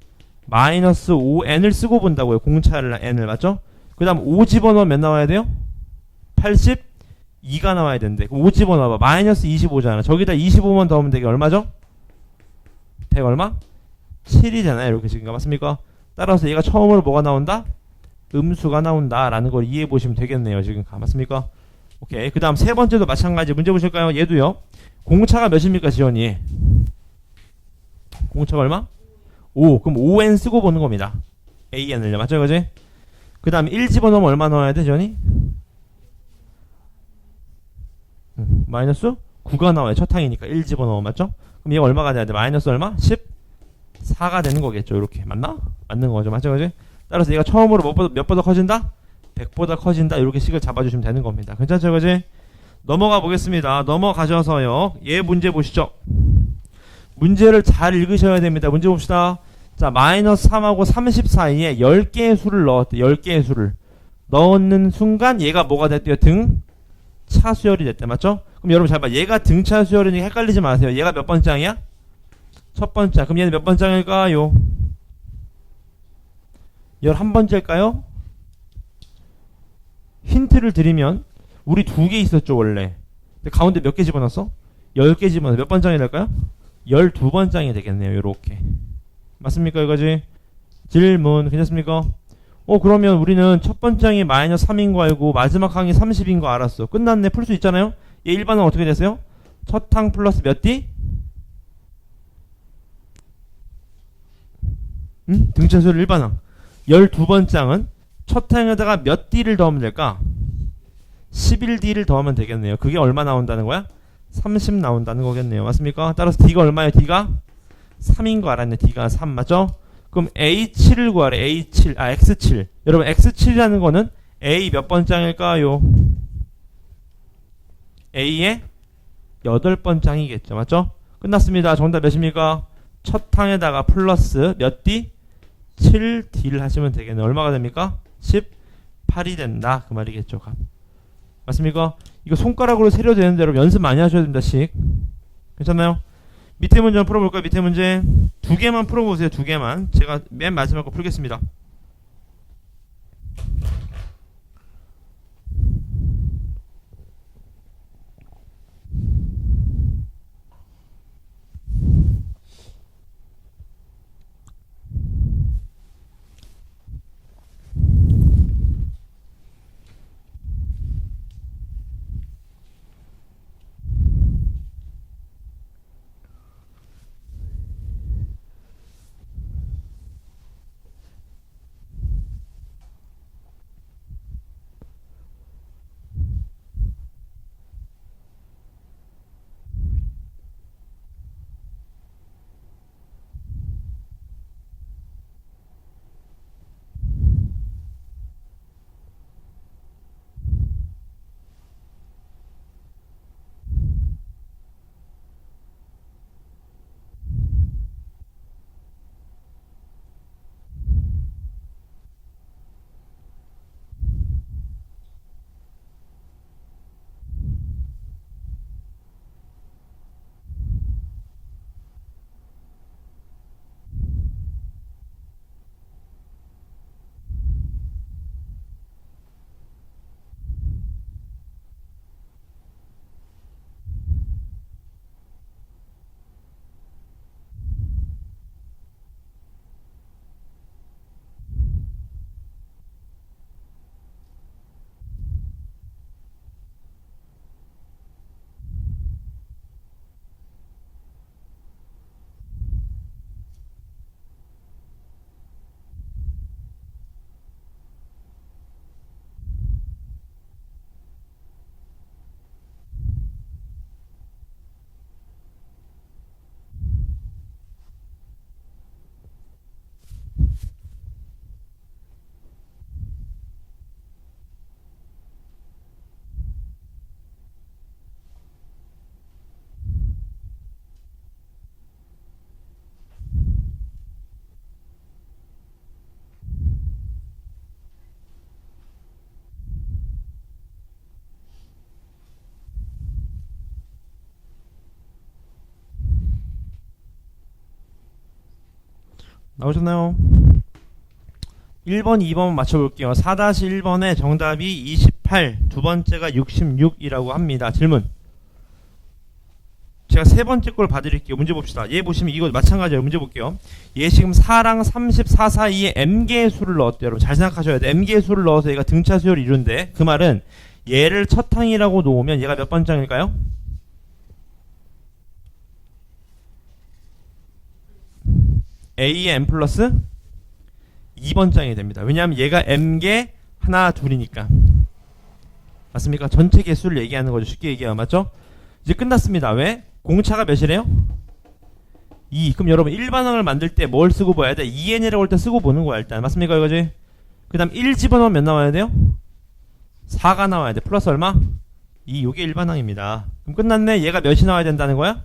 Speaker 1: 마이너스 5n을 쓰고 본다고요. 공차를 n을. 맞죠? 그 다음 5 집어넣으면 몇 나와야 돼요? 82가 나와야 되는데 5 집어넣어봐. 마이너스 25잖아. 저기다 25만 더하면 되게 얼마죠? 100 얼마? 7이 되나요? 이렇게 지금 맞습니까? 따라서 얘가 처음으로 뭐가 나온다? 음수가 나온다 라는 걸 이해해 보시면 되겠네요. 지금 맞습니까? 오케이. 그 다음 세 번째도 마찬가지 문제 보실까요? 얘도요. 공차가 몇입니까 지원이? 공차가 얼마? 5. 그럼 5n 쓰고 보는 겁니다. an을요. 맞죠? 그지? 그 다음 1 집어넣으면 얼마 넣어야 돼 지원이? 마이너스 9가 나와요. 첫 항이니까 1 집어넣으면. 맞죠? 그럼 얘가 얼마가 돼야 돼? 마이너스 얼마? 14가 되는 거겠죠. 이렇게 맞나? 맞는 거죠. 맞죠? 그지? 따라서 얘가 처음으로 몇 보다 커진다? 100보다 커진다. 이렇게 식을 잡아주시면 되는 겁니다. 괜찮죠? 그지? 넘어가 보겠습니다. 넘어가셔서요. 얘 문제 보시죠. 문제를 잘 읽으셔야 됩니다. 문제 봅시다. 자, 마이너스 3하고 30 사이에 10개의 수를 넣었대. 10개의 수를 넣는 순간 얘가 뭐가 됐대요? 등차 수열이 됐대. 맞죠? 그럼 여러분 잘 봐. 얘가 등차 수열이니까 헷갈리지 마세요. 얘가 몇 번째 항이야? 첫 번째. 그럼 얘는 몇 번째 항일까요? 11번째일까요? 힌트를 드리면 우리 2개 있었죠 원래. 근데 가운데 몇 개 집어넣었어? 10개 집어넣어. 몇 번장이 될까요? 12번장이 되겠네요. 요렇게. 맞습니까? 이거지? 질문 괜찮습니까? 그러면 우리는 첫 번장이 마이너스 3인 거 알고 마지막 항이 30인 거 알았어. 끝났네. 풀 수 있잖아요? 얘 일반은 어떻게 됐어요? 첫 항 플러스 몇 D? 등차수열 일반항. 12번장은 첫 항에다가 몇 D를 더하면 될까? 11D를 더하면 되겠네요. 그게 얼마 나온다는 거야? 30 나온다는 거겠네요. 맞습니까? 따라서 D가 얼마예요? D가 3인 거 알았네. D가 3 맞죠? 그럼 A7을 구하래. A7, X7. 여러분 X7이라는 거는 A 몇 번장일까요? A의 8번장이겠죠. 맞죠? 끝났습니다. 정답 몇입니까? 첫 항에다가 플러스 몇 D? 7D를 하시면 되겠네. 얼마가 됩니까? 18이 된다. 그 말이겠죠. 맞습니까? 이거 손가락으로 세려도 되는데 여러분 연습 많이 하셔야 됩니다. 식. 괜찮나요? 밑에 문제 한번 풀어볼까요? 밑에 문제 2개만 풀어보세요. 2개만. 제가 맨 마지막 거 풀겠습니다. 나오셨나요? 1번, 2번 맞춰볼게요. 4-1번의 정답이 28, 두 번째가 66이라고 합니다. 질문. 제가 세 번째 걸 봐드릴게요. 문제 봅시다. 얘 보시면 이거 마찬가지예요. 문제 볼게요. 얘 지금 4랑 34 사이에 m개의 수를 넣었대요. 여러분 잘 생각하셔야 돼요. m개의 수를 넣어서 얘가 등차 수열을 이룬대. 그 말은 얘를 첫 항이라고 놓으면 얘가 몇 번장일까요? A의 m 플러스 2번장이 됩니다. 왜냐하면 얘가 m개 하나 둘이니까. 맞습니까? 전체 개수를 얘기하는 거죠. 쉽게 얘기하면 맞죠? 이제 끝났습니다. 왜? 공차가 몇이래요? 2. 그럼 여러분 일반항을 만들 때 뭘 쓰고 봐야 돼? 2n이라고 할 때 쓰고 보는 거야 일단. 맞습니까 이거지? 그 다음 1 집어넣으면 몇 나와야 돼요? 4가 나와야 돼. 플러스 얼마? 2. 요게 일반항입니다. 그럼 끝났네. 얘가 몇이 나와야 된다는 거야?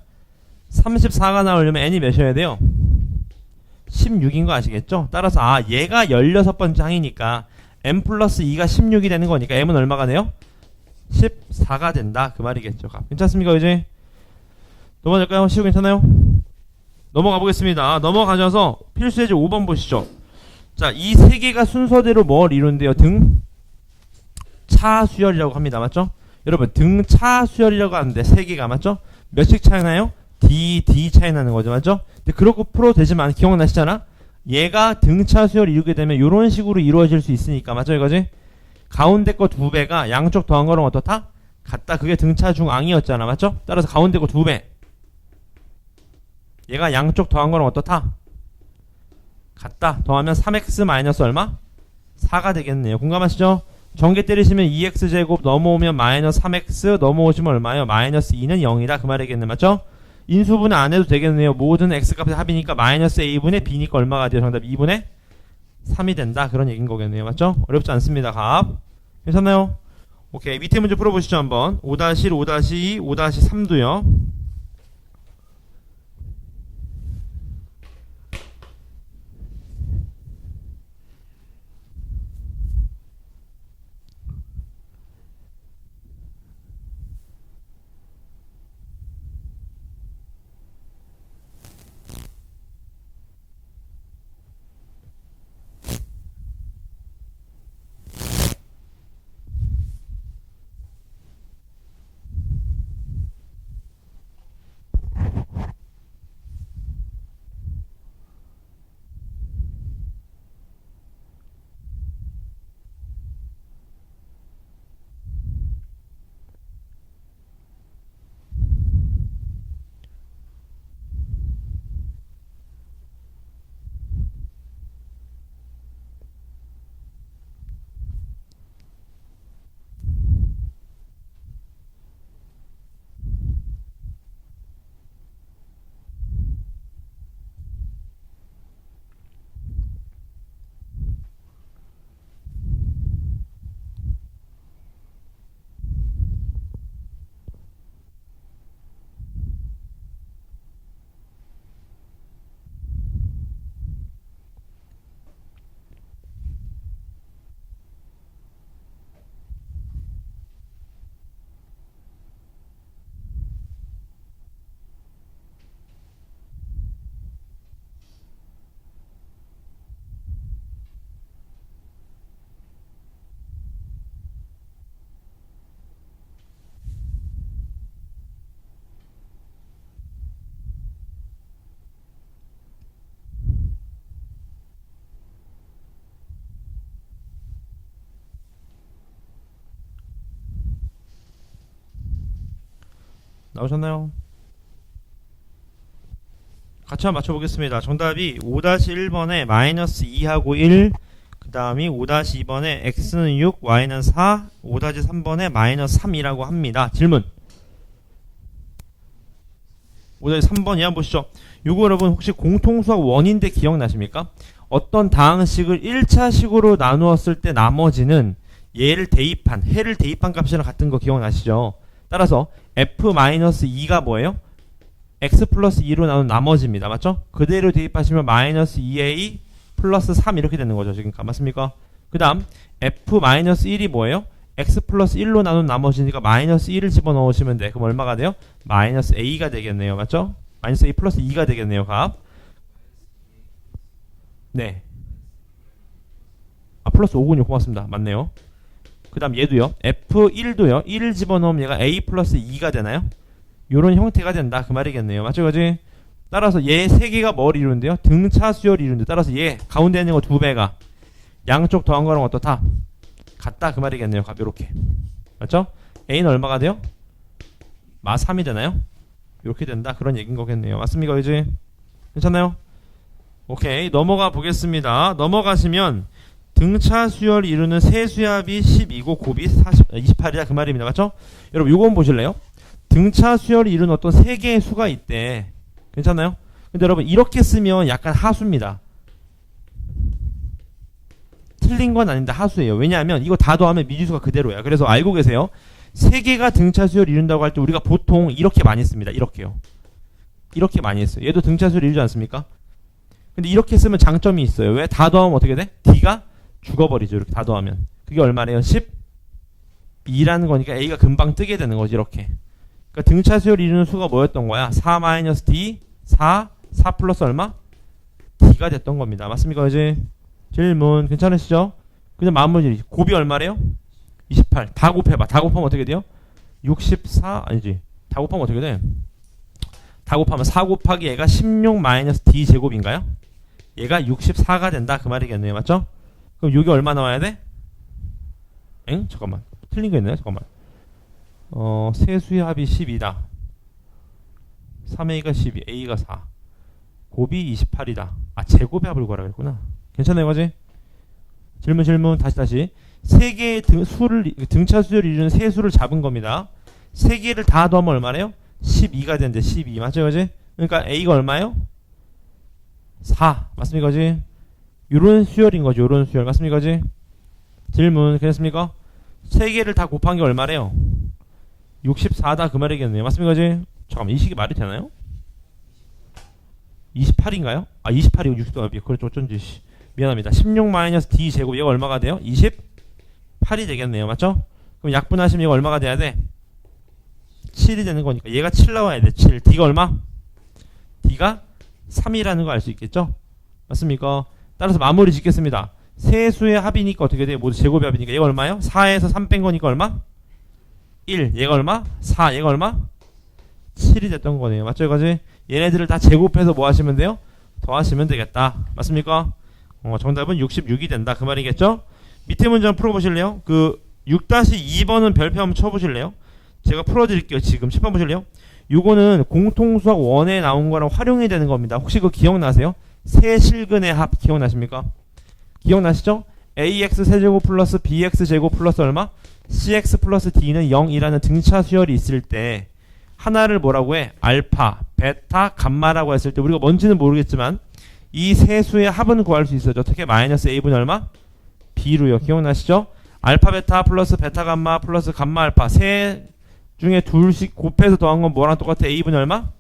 Speaker 1: 34가 나오려면 n이 몇이어야 돼요? 16인 거 아시겠죠? 따라서 얘가 16번째 항이니까 m 플러스 2가 16이 되는 거니까 m은 얼마가 돼요? 14가 된다 그 말이겠죠. 괜찮습니까 이제? 넘어갈까요? 시우 괜찮아요? 넘어가 보겠습니다. 넘어가셔서 필수 예제 5번 보시죠. 자, 이 세 개가 순서대로 뭘 이룬대요? 등차 수열이라고 합니다. 맞죠? 여러분 등차 수열이라고 하는데 세 개가 맞죠? 몇씩 차이 나요? d 차이 나는 거죠. 맞죠? 근데 그렇고 풀어도 되지만 기억나시잖아? 얘가 등차 수열을 이루게 되면 이런 식으로 이루어질 수 있으니까 맞죠 이거지? 가운데 거 2배가 양쪽 더한 거랑 어떻다? 같다. 그게 등차 중앙이었잖아. 맞죠? 따라서 가운데 거 2배. 얘가 양쪽 더한 거랑 어떻다? 같다. 더하면 3x 마이너스 얼마? 4가 되겠네요. 공감하시죠? 전개 때리시면 2x제곱 넘어오면 마이너스 3x 넘어오시면 얼마예요? 마이너스 2는 0이다. 그 말이겠네. 맞죠? 인수분해 안 해도 되겠네요. 모든 x값의 합이니까 마이너스 a분의 b니까 얼마가 돼요? 정답 2분의 3이 된다. 그런 얘기인 거겠네요. 맞죠? 어렵지 않습니다. 값. 괜찮나요? 오케이. 밑에 문제 풀어보시죠. 한번. 5-1, 5-2, 5-3도요. 나오셨나요? 같이 한번 맞춰보겠습니다. 정답이 5-1번에 마이너스 2하고 1, 그 다음이 5-2번에 x는 6, y는 4, 5-3번에 마이너스 3이라고 합니다. 질문. 5-3번 이한 보시죠. 요거 여러분 혹시 공통수학 원인데 기억나십니까? 어떤 다항식을 1차식으로 나누었을 때 나머지는 얘를 대입한, 해를 대입한 값이랑 같은 거 기억나시죠? 따라서 f-2가 뭐예요? x 플러스 2로 나눈 나머지입니다. 맞죠? 그대로 대입하시면 마이너스 2a 플러스 3 이렇게 되는 거죠. 지금 맞습니까? 그 다음 f-1이 뭐예요? x 플러스 1로 나눈 나머지니까 마이너스 1을 집어넣으시면 돼. 그럼 얼마가 돼요? 마이너스 a가 되겠네요. 맞죠? 마이너스 a 플러스 2가 되겠네요. 값. 네. 아 플러스 5군요. 고맙습니다. 맞네요. 그 다음 얘도요. F1도요. 1을 집어넣으면 얘가 A 플러스 2가 되나요? 요런 형태가 된다. 그 말이겠네요. 맞죠? 그지? 따라서 얘 세 개가 뭘 이루는데요? 등차 수열이 이루는데 따라서 얘 가운데 있는 거 두 배가 양쪽 더한 거랑 어떻다? 같다. 그 말이겠네요. 요렇게. 맞죠? A는 얼마가 돼요? 마 3이 되나요? 이렇게 된다. 그런 얘기인 거겠네요. 맞습니까? 그지? 괜찮나요? 오케이. 넘어가 보겠습니다. 넘어가시면 등차 수열이 이루는 세수합이 12고 곱이 28이다. 그 말입니다. 맞죠? 여러분 요거 한번 보실래요? 등차 수열이 이루는 어떤 세 개의 수가 있대. 괜찮나요? 근데 여러분 이렇게 쓰면 약간 하수입니다. 틀린 건 아닌데 하수예요. 왜냐하면 이거 다 더하면 미지수가 그대로야. 그래서 알고 계세요. 세 개가 등차 수열을 이룬다고 할 때 우리가 보통 이렇게 많이 씁니다. 이렇게요. 이렇게 많이 했어요. 얘도 등차 수열을 이루지 않습니까? 근데 이렇게 쓰면 장점이 있어요. 왜? 다 더하면 어떻게 돼? D가 죽어버리죠. 이렇게 다 더하면. 그게 얼마래요? 12라는 거니까 A가 금방 뜨게 되는 거지. 이렇게. 그러니까 등차 수열을 이루는 수가 뭐였던 거야? 4-D 4 플러스 얼마? D가 됐던 겁니다. 맞습니까? 이제 질문 괜찮으시죠? 그냥 마무리. 곱이 얼마래요? 28. 다 곱해봐. 다 곱하면 어떻게 돼요? 64 아니지. 다 곱하면 어떻게 돼? 다 곱하면 4 곱하기 얘가 16 D 제곱인가요? 얘가 64가 된다. 그 말이겠네요. 맞죠? 그럼 여기 얼마 나와야 돼? 엥? 잠깐만. 틀린 거 있나요? 잠깐만. 세수의 합이 12다. 3A가 12, A가 4. 곱이 28이다. 아, 제곱의 합을 구하라 그랬구나. 괜찮아요, 거지? 질문, 다시. 세 개의 등차 수열을 이루는 세 수를 잡은 겁니다. 세 개를 다 더하면 얼마래요? 12가 된대, 12. 맞죠, 거지? 그러니까 A가 얼마예요? 4. 맞습니까, 거지? 요런 수열인 거죠, 요런 수열. 맞습니까, 거지? 질문, 괜찮습니까? 세 개를 다 곱한 게 얼마래요? 64다, 그 말이겠네요. 맞습니까, 거지? 잠깐만, 이 식이 말이 되나요? 28인가요? 아, 28이고 60도. 그렇죠, 어쩐지. 미안합니다. 16 D 제곱, 얘가 얼마가 돼요? 28이 되겠네요. 맞죠? 그럼 약분하시면 얘가 얼마가 돼야 돼? 7이 되는 거니까 얘가 7 나와야 돼. 7. D가 얼마? D가 3이라는 거 알 수 있겠죠? 맞습니까? 따라서 마무리 짓겠습니다. 세 수의 합이니까 어떻게 돼요? 모두 제곱의 합이니까 얘가 얼마요? 4에서 3 뺀 거니까 얼마? 1. 얘가 얼마? 4. 얘가 얼마? 7이 됐던 거네요. 맞죠? 이거지? 얘네들을 다 제곱해서 뭐 하시면 돼요? 더하시면 되겠다. 맞습니까? 정답은 66이 된다. 그 말이겠죠? 밑에 문제 한번 풀어보실래요? 그 6-2번은 별표 한번 쳐보실래요? 제가 풀어드릴게요. 지금 10번 보실래요? 요거는 공통수학 1에 나온 거랑 활용이 되는 겁니다. 혹시 그거 기억나세요? 세실근의 합 기억나십니까? 기억나시죠? ax 세제곱 플러스 bx 제곱 플러스 얼마? cx 플러스 d는 0이라는 등차 수열이 있을 때 하나를 뭐라고 해? 알파, 베타, 감마라고 했을 때 우리가 뭔지는 모르겠지만 이 세 수의 합은 구할 수 있어요. 어떻게? 마이너스 a분이 얼마? b로요. 기억나시죠? 알파 베타 플러스 베타 감마 플러스 감마 알파 세 중에 둘씩 곱해서 더한 건 뭐랑 똑같아? a분이 얼마?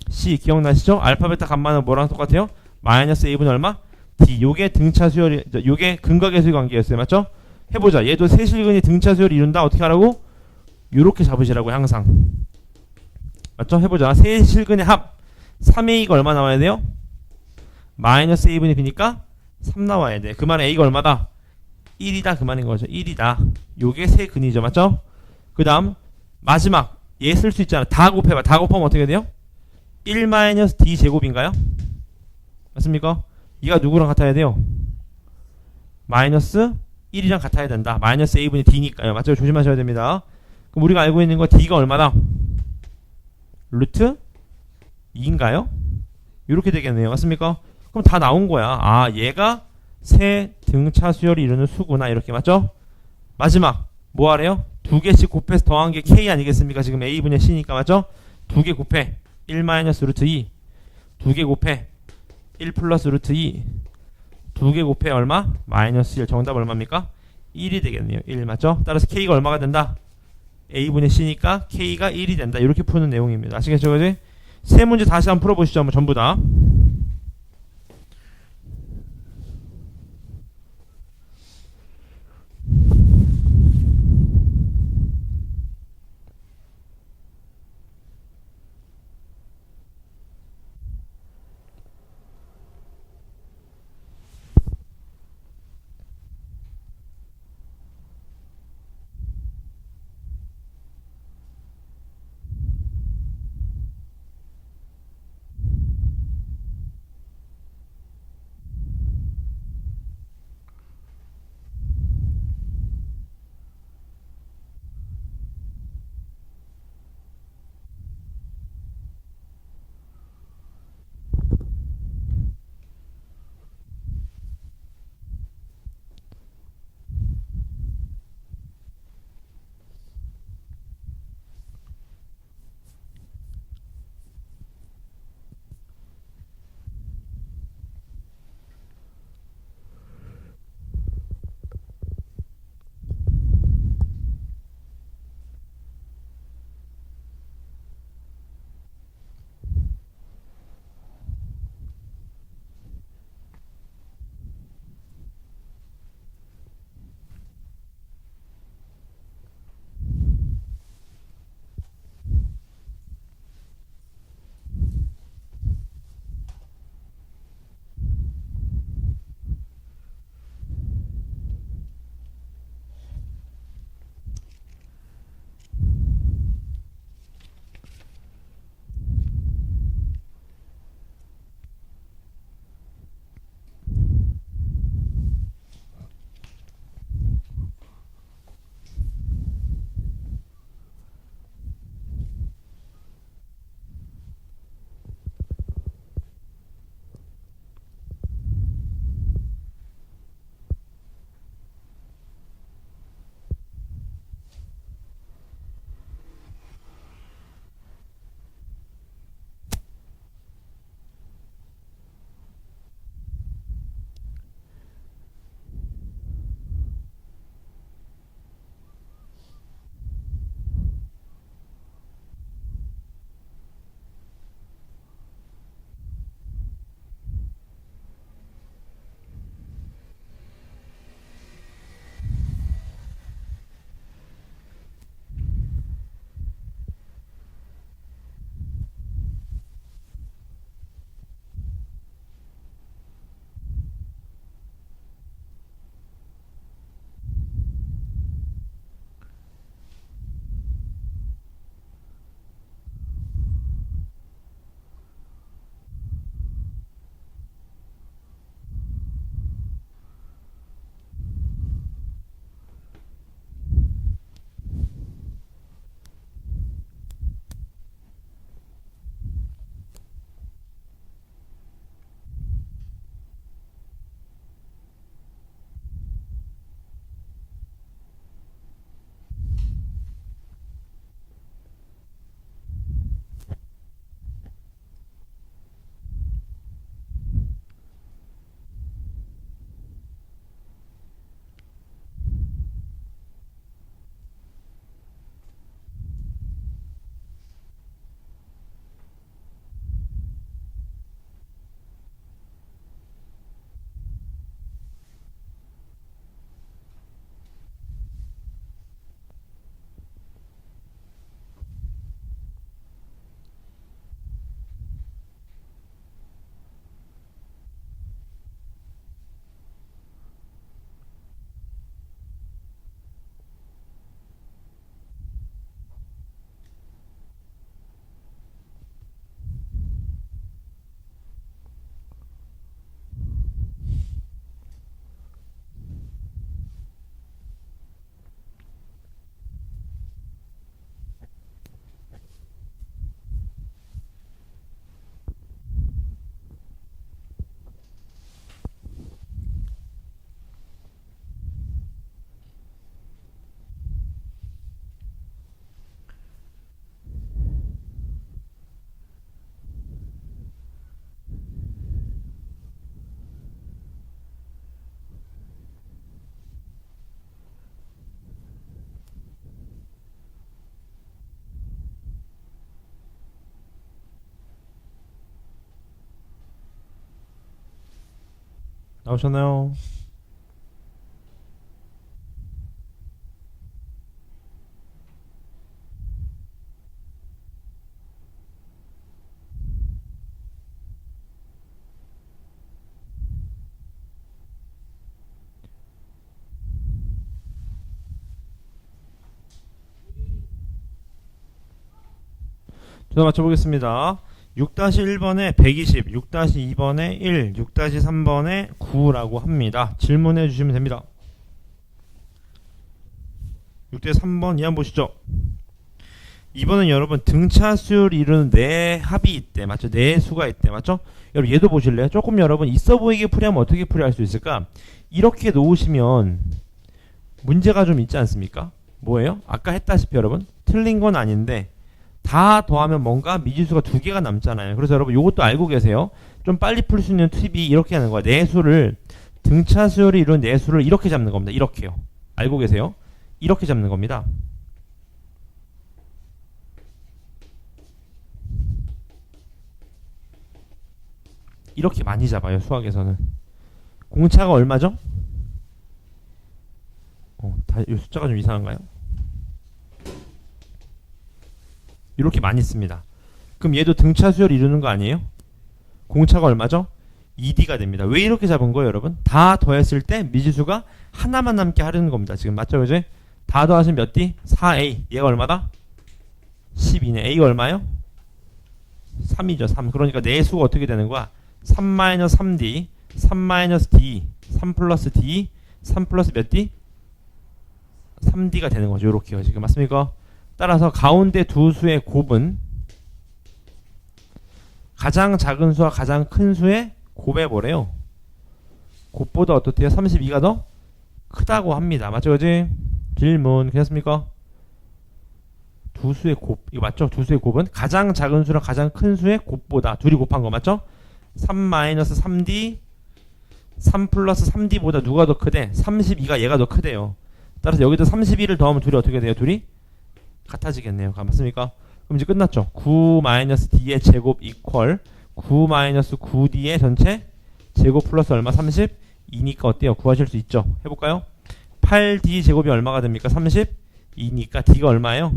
Speaker 1: c. 기억나시죠? 알파 베타 감마는 뭐랑 똑같아요? 마이너스 a분이 얼마? d. 요게 등차 수열이, 요게 근각계수의 관계였어요. 맞죠? 해보자. 얘도 세실근이 등차 수열을 이룬다. 어떻게 하라고? 요렇게 잡으시라고 항상. 맞죠? 해보자. 세실근의 합 3a가 얼마 나와야 돼요? 마이너스 a분의 b니까 3 나와야 돼. 그 말은 a가 얼마다? 1이다. 그 말인 거죠. 1이다. 요게 세근이죠. 맞죠? 그 다음 마지막 얘 쓸 수 있잖아. 다 곱해봐. 다 곱하면 어떻게 돼요? 1 D 제곱인가요? 맞습니까? 얘가 누구랑 같아야 돼요? 마이너스 1이랑 같아야 된다. 마이너스 a분의 d니까요. 맞죠? 조심하셔야 됩니다. 그럼 우리가 알고 있는 거 d가 얼마다? 루트 2인가요? 이렇게 되겠네요. 맞습니까? 그럼 다 나온 거야. 아, 얘가 세 등차 수열이 이루는 수구나. 이렇게. 맞죠? 마지막 뭐 하래요? 두 개씩 곱해서 더한 게 k 아니겠습니까? 지금 a분의 c니까. 맞죠? 두 개 곱해 1 마이너스 루트 2. 두 개 곱해 1 플러스 루트 2. 두 개 곱해 얼마? 마이너스 1. 정답 얼마입니까? 1이 되겠네요. 1. 맞죠? 따라서 k가 얼마가 된다? a분의 c니까 k가 1이 된다. 이렇게 푸는 내용입니다. 아시겠죠? 그지? 세 문제 다시 한번 풀어보시죠. 한번 전부 다. 나오셨나요? 전화 맞춰보겠습니다. 6-1번에 120, 6-2번에 1, 6-3번에 9라고 합니다. 질문해 주시면 됩니다. 6-3번 이한 보시죠. 2번은 여러분 등차 수열 이루는 네 합이 있대. 맞죠? 네 수가 있대. 맞죠? 여러분 얘도 보실래요? 조금 여러분 있어 보이게 풀이하면 어떻게 풀이할 수 있을까? 이렇게 놓으시면 문제가 좀 있지 않습니까? 뭐예요? 아까 했다시피 여러분 틀린 건 아닌데 다 더하면 뭔가 미지수가 두 개가 남잖아요. 그래서 여러분 이것도 알고 계세요. 좀 빨리 풀 수 있는 팁이 이렇게 하는 거야. 내수를 등차 수열이 이룬 내수를 이렇게 잡는 겁니다. 이렇게요. 알고 계세요? 이렇게 잡는 겁니다. 이렇게 많이 잡아요. 수학에서는. 공차가 얼마죠? 이 숫자가 좀 이상한가요? 이렇게 많이 씁니다. 그럼 얘도 등차 수열 이루는 거 아니에요? 공차가 얼마죠? 2D가 됩니다. 왜 이렇게 잡은 거예요, 여러분? 다 더했을 때 미지수가 하나만 남게 하려는 겁니다. 지금 맞죠, 그죠? 다 더하시면 몇 D? 4A. 얘가 얼마다? 12네. A가 얼마요? 3이죠, 3. 그러니까 내 수가 어떻게 되는 거야? 3-3D, 3-D, 3 플러스 D, 3 플러스 몇 D? 3D가 되는 거죠. 요렇게요. 지금 맞습니까? 따라서 가운데 두 수의 곱은 가장 작은 수와 가장 큰 수의 곱해보래요. 곱보다 어떻대요? 32가 더 크다고 합니다. 맞죠? 그지? 질문 괜찮습니까? 두 수의 곱 이거 맞죠? 두 수의 곱은 가장 작은 수랑 가장 큰 수의 곱보다 둘이 곱한 거 맞죠? 3-3D 3 플러스 3D보다 누가 더 크대? 32가 얘가 더 크대요. 따라서 여기도 32를 더하면 둘이 어떻게 돼요? 둘이 같아지겠네요. 맞습니까? 그럼 이제 끝났죠. 9-D의 제곱 이퀄 9-9D의 전체 제곱 플러스 얼마? 32니까 어때요? 구하실 수 있죠. 해볼까요? 8D 제곱이 얼마가 됩니까? 32니까 D가 얼마예요?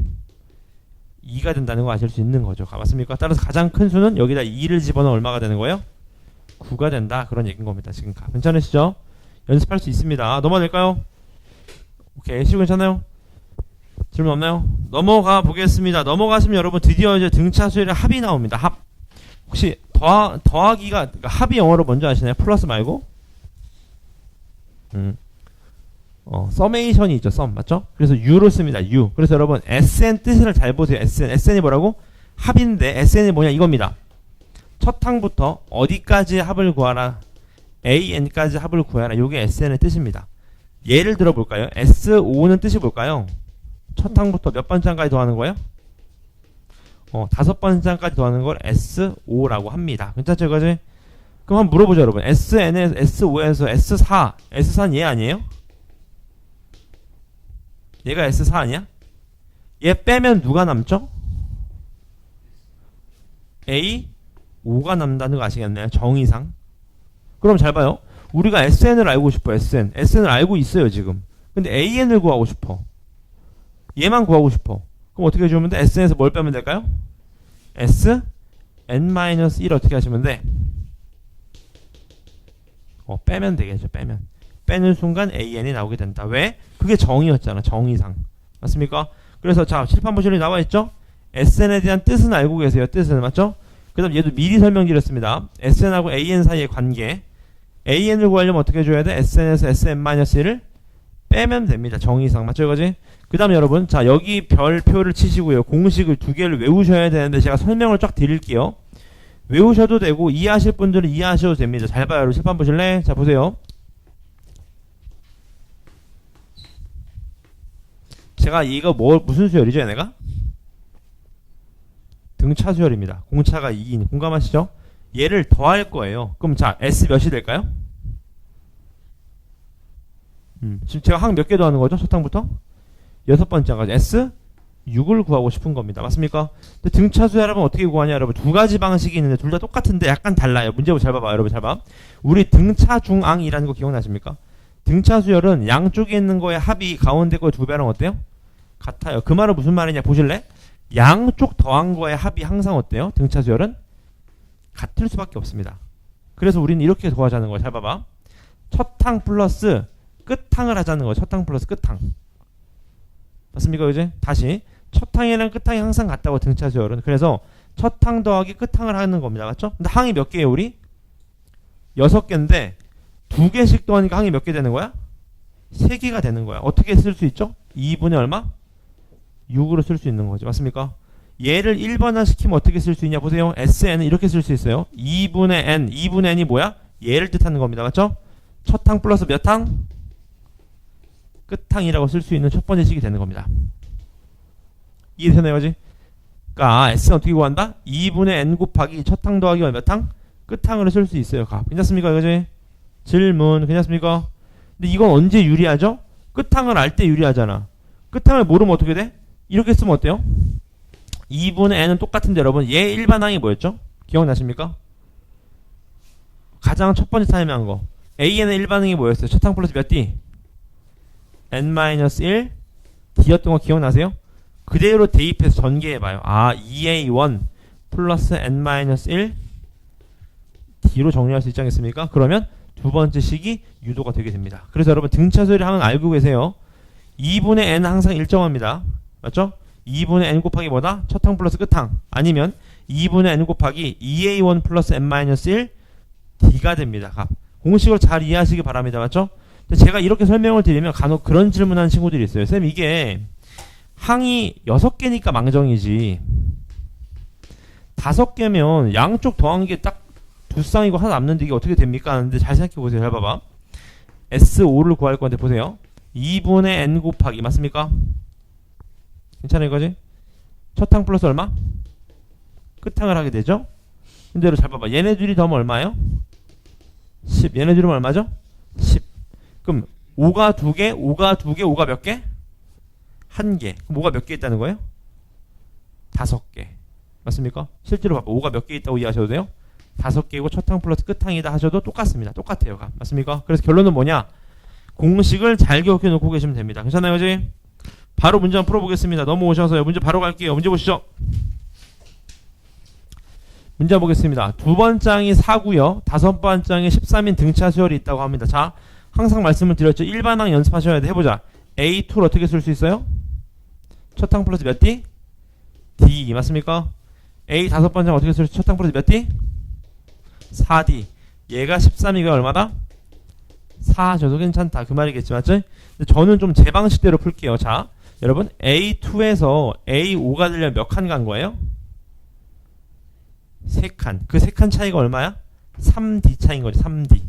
Speaker 1: 2가 된다는 거 아실 수 있는 거죠. 맞습니까? 따라서 가장 큰 수는 여기다 2를 집어넣으면 얼마가 되는 거예요? 9가 된다. 그런 얘기인 겁니다. 지금 괜찮으시죠? 연습할 수 있습니다. 넘어가 될까요? 오케이. 시고 괜찮아요? 질문 없나요? 넘어가 보겠습니다. 넘어가시면 여러분 드디어 이제 등차 수열의 합이 나옵니다. 합. 혹시 더하기가 그러니까 합이 영어로 먼저 아시나요? 플러스 말고? 서메이션이 있죠. 썸 맞죠? 그래서 U로 씁니다. U. 그래서 여러분 SN 뜻을 잘 보세요. SN이 뭐라고? 합인데 SN이 뭐냐 이겁니다. 첫 항부터 어디까지 합을 구하라? AN까지 합을 구하라. 이게 SN의 뜻입니다. 예를 들어 볼까요? S5는 뜻이 뭘까요? 첫 항부터 몇 번째 항까지 더하는 거예요? 5번째 항까지 더하는 걸 S5라고 합니다. 괜찮죠? 그지? 그럼 한번 물어보죠, 여러분. SN에서 S5에서 S4는 얘 아니에요? 얘가 S4 아니야? 얘 빼면 누가 남죠? A5가 남다는 거 아시겠나요? 정의상. 그럼 잘 봐요. 우리가 SN을 알고 싶어. SN을 알고 있어요, 지금. 근데 AN을 구하고 싶어. 얘만 구하고 싶어. 그럼 어떻게 해주면 돼? SN에서 뭘 빼면 될까요? SN-1 어떻게 하시면 돼? 빼면 되겠죠. 빼는 순간 AN이 나오게 된다. 왜? 그게 정의였잖아. 정의상. 맞습니까? 그래서 자, 칠판 보시면 나와 있죠? SN에 대한 뜻은 알고 계세요. 뜻은 맞죠? 그 다음 얘도 미리 설명드렸습니다. SN하고 AN 사이의 관계. AN을 구하려면 어떻게 해줘야 돼? SN에서 SN-1을 빼면 됩니다. 정의상. 맞죠? 이거지? 그 다음 여러분, 자, 여기 별표를 치시고요. 공식을 두 개를 외우셔야 되는데 제가 설명을 쫙 드릴게요. 외우셔도 되고 이해하실 분들은 이해하셔도 됩니다. 잘 봐요. 여러분 칠판 보실래? 자, 보세요. 제가 이거 무슨 수열이죠, 얘네가? 등차 수열입니다. 공차가 2인. 공감하시죠? 얘를 더할 거예요. 그럼 자, S 몇이 될까요? 지금 제가 항 몇 개 더하는 거죠? 첫 항부터? 6번째까지. S 6을 구하고 싶은 겁니다. 맞습니까? 근데 등차수 여러분 어떻게 구하냐 여러분 두 가지 방식이 있는데 둘 다 똑같은데 약간 달라요. 문제 잘 봐봐 여러분 잘 봐. 우리 등차중앙이라는 거 기억나십니까? 등차수열은 양쪽에 있는 거의 합이 가운데 거의 두 배랑 어때요? 같아요. 그 말은 무슨 말이냐 보실래? 양쪽 더한 거의 합이 항상 어때요? 등차수열은 같을 수밖에 없습니다. 그래서 우리는 이렇게 구하자는 거예요. 잘 봐봐. 첫항 플러스 끝항을 하자는 거예요. 첫항 플러스 끝항. 맞습니까? 이제 다시 첫항이랑 끝항이 항상 같다고 등차수열은. 그래서 첫항 더하기 끝항을 하는 겁니다. 맞죠? 근데 항이 몇 개예요 우리? 6개인데 2개씩 더하니까 항이 몇 개 되는 거야? 3개가 되는 거야. 어떻게 쓸 수 있죠? 2분의 얼마? 6으로 쓸 수 있는 거죠. 맞습니까? 얘를 1번화 시키면 어떻게 쓸 수 있냐 보세요. SN은 이렇게 쓸 수 있어요. 2분의 N. 2분의 N이 뭐야? 얘를 뜻하는 겁니다. 맞죠? 첫항 플러스 몇 항? 끝항이라고 쓸 수 있는 첫 번째 식이 되는 겁니다. 이해되나요? 그지? 그러니까 S는 어떻게 구한다? 2분의 N 곱하기 첫항 더하기 몇 항? 끝항으로 쓸 수 있어요. 괜찮습니까? 그지? 질문 괜찮습니까? 근데 이건 언제 유리하죠? 끝항을 알 때 유리하잖아. 끝항을 모르면 어떻게 돼? 이렇게 쓰면 어때요? 2분의 n은 똑같은데 여러분 얘 일반항이 뭐였죠? 기억나십니까? 가장 첫 번째 타임한 거 AN의 일반항이 뭐였어요? 첫항 플러스 몇 D? n-1 D였던 거 기억나세요? 그대로 대입해서 전개해봐요. 2A1 플러스 n-1 D로 정리할 수 있지 않겠습니까? 그러면 두 번째 식이 유도가 되게 됩니다. 그래서 여러분 등차수열의 항은 알고 계세요. 2분의 n 항상 일정합니다. 맞죠? 2분의 n 곱하기 뭐다? 첫항 플러스 끝항. 아니면 2분의 n 곱하기 2a1 플러스 n-1 d가 됩니다. 공식을 잘 이해하시기 바랍니다. 맞죠? 제가 이렇게 설명을 드리면 간혹 그런 질문하는 친구들이 있어요. 쌤 이게 항이 6개니까 망정이지 5개면 양쪽 더한 게 딱 두 쌍이고 하나 남는데 이게 어떻게 됩니까? 하는데 잘 생각해 보세요. 잘 봐봐. S5를 구할 건데 보세요. 2분의 n 곱하기 맞습니까? 괜찮아요 이거지? 첫항 플러스 얼마? 끝항을 하게 되죠? 근데 잘 봐봐. 얘네 둘이 더하면 얼마예요? 10. 얘네 둘이 얼마죠? 10. 그럼 5가 2개, 5가 2개, 5가 몇 개? 1개. 그럼 5가 몇 개 있다는 거예요? 5개. 맞습니까? 실제로 봐봐. 5가 몇 개 있다고 이해하셔도 돼요? 5개이고 첫항 플러스 끝항이다 하셔도 똑같습니다. 똑같아요. 맞습니까? 그래서 결론은 뭐냐? 공식을 잘 기억해 놓고 계시면 됩니다. 괜찮아요, 그지? 바로 문제 한번 풀어보겠습니다. 넘어오셔서요. 문제 바로 갈게요. 문제 보시죠. 문제 보겠습니다. 두 번 장이 4고요. 다섯 번 장에 13인 등차 수열이 있다고 합니다. 자, 항상 말씀을 드렸죠. 일반항 연습하셔야 돼. 해보자. A2를 어떻게 쓸 수 있어요? 첫항 플러스 몇 D? D. 맞습니까? A 다섯 번 장 어떻게 쓸 수 있어요? 첫항 플러스 몇 D? 4D. 얘가 13이가 얼마다? 4 줘도 괜찮다. 그 말이겠지. 맞죠? 근데 저는 좀 제 방식대로 풀게요. 자, 여러분 A2에서 A5가 되려면 몇 칸 간 거예요? 3칸. 그 3칸 차이가 얼마야? 3D 차이인 거지. 3D.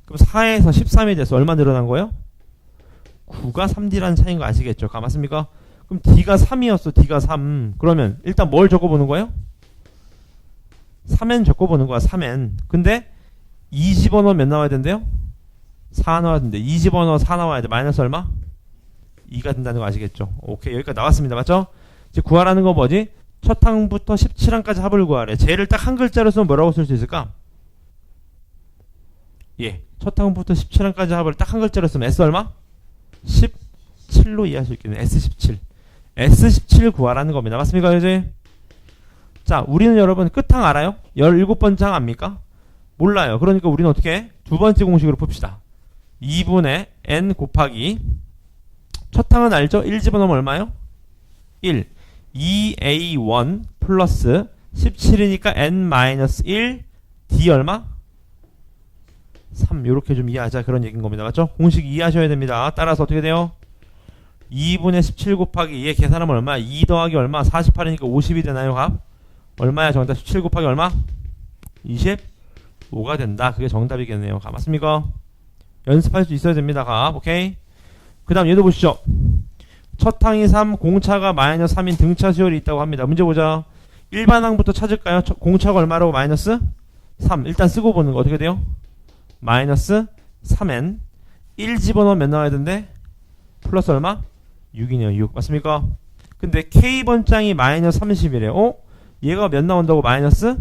Speaker 1: 그럼 4에서 13이 돼서 얼마 늘어난 거예요? 9가 3D라는 차이인 거 아시겠죠? 맞습니까? 그럼 D가 3이었어. D가 3. 그러면 일단 뭘 적어보는 거예요? 3n 적어보는 거야. 3n. 근데 2 집어넣으면 몇 나와야 된대요? 4 나와야 된대. 2 집어넣어 4 나와야 돼. 마이너스 얼마? 2가 된다는 거 아시겠죠? 오케이. 여기까지 나왔습니다. 맞죠? 이제 구하라는 거 뭐지? 첫 항부터 17항까지 합을 구하래. 쟤를 딱 한 글자로 쓰면 뭐라고 쓸 수 있을까? 예. 첫 항부터 17항까지 합을 딱 한 글자로 쓰면 S 얼마? 17로 이해할 수 있겠네. S17. S17 구하라는 겁니다. 맞습니까? 이제? 자, 우리는 여러분 끝항 알아요? 17번째 항 압니까? 몰라요. 그러니까 우리는 어떻게 해? 두 번째 공식으로 풉시다. 2분의 n 곱하기 첫 항은 알죠? 1 집어넣으면 얼마요? 1. 2a1 플러스 17이니까 n-1 d 얼마? 3. 요렇게 좀 이해하자. 그런 얘기인 겁니다. 맞죠? 공식 이해하셔야 됩니다. 따라서 어떻게 돼요? 2분의 17 곱하기 얘 계산하면 얼마? 2 더하기 얼마? 48이니까 50이 되나요? 값? 얼마야 정답? 17 곱하기 얼마? 25가 된다. 그게 정답이겠네요. 맞습니까? 연습할 수 있어야 됩니다. 오케이? 그 다음 얘도 보시죠. 첫 항이 3, 공차가 마이너스 3인 등차 수열이 있다고 합니다. 문제 보자. 일반항부터 찾을까요? 공차가 얼마라고? 마이너스 3. 일단 쓰고 보는 거 어떻게 돼요? 마이너스 3n 1 집어넣으면 몇 나와야 된대? 플러스 얼마? 6이네요. 6. 맞습니까? 근데 K번장이 마이너스 30이래. 얘가 몇 나온다고? 마이너스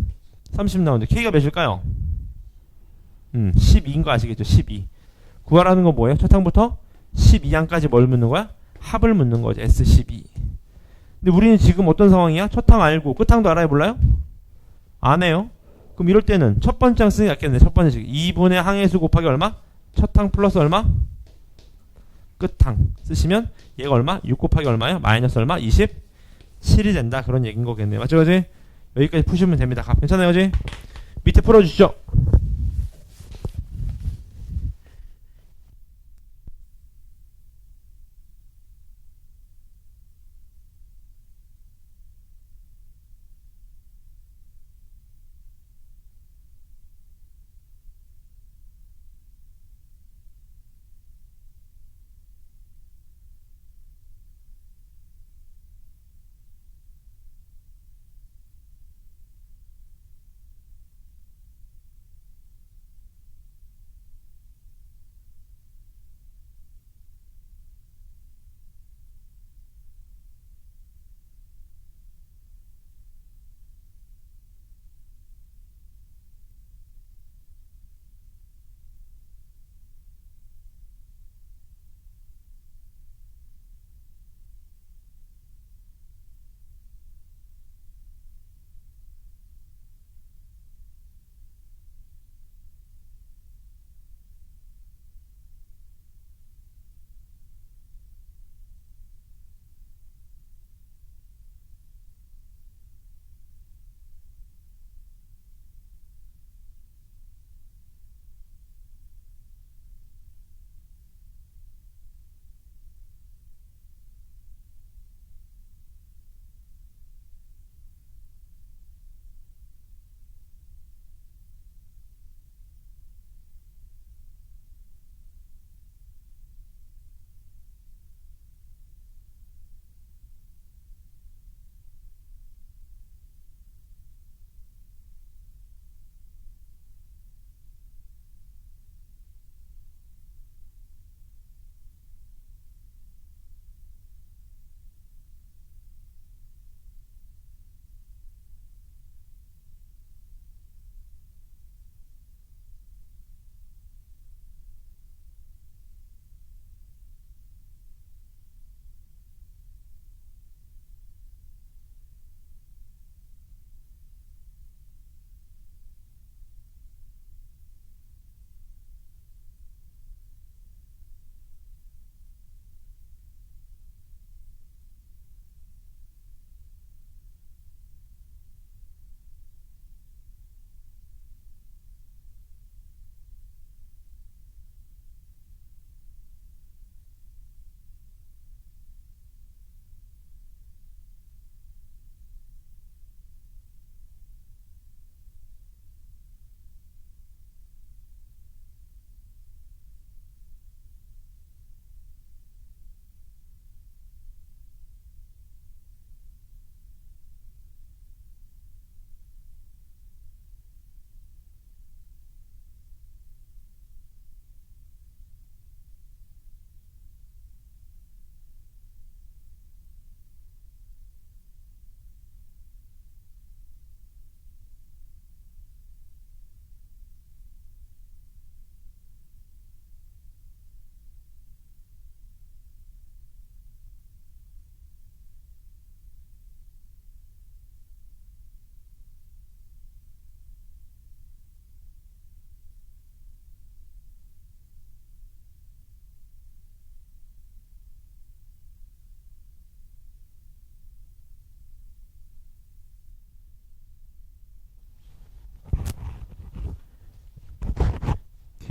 Speaker 1: 30 나온다. K가 몇일까요? 12인 거 아시겠죠? 12. 구하라는 건 뭐예요? 첫 항부터 12항까지 뭘 묻는 거야? 합을 묻는 거지. S12. 근데 우리는 지금 어떤 상황이야? 첫 항 알고 끝항도 알아요? 몰라요? 안 해요. 그럼 이럴 때는 첫 번째 항 쓰는 게 낫겠네. 첫 번째 식. 2분의 항의수 곱하기 얼마? 첫 항 플러스 얼마? 끝항 쓰시면 얘가 얼마? 6 곱하기 얼마요? 마이너스 얼마? 27이 된다. 그런 얘기인 거겠네요. 맞죠? 그지? 여기까지 푸시면 됩니다. 괜찮아요? 그지? 밑에 풀어주시죠.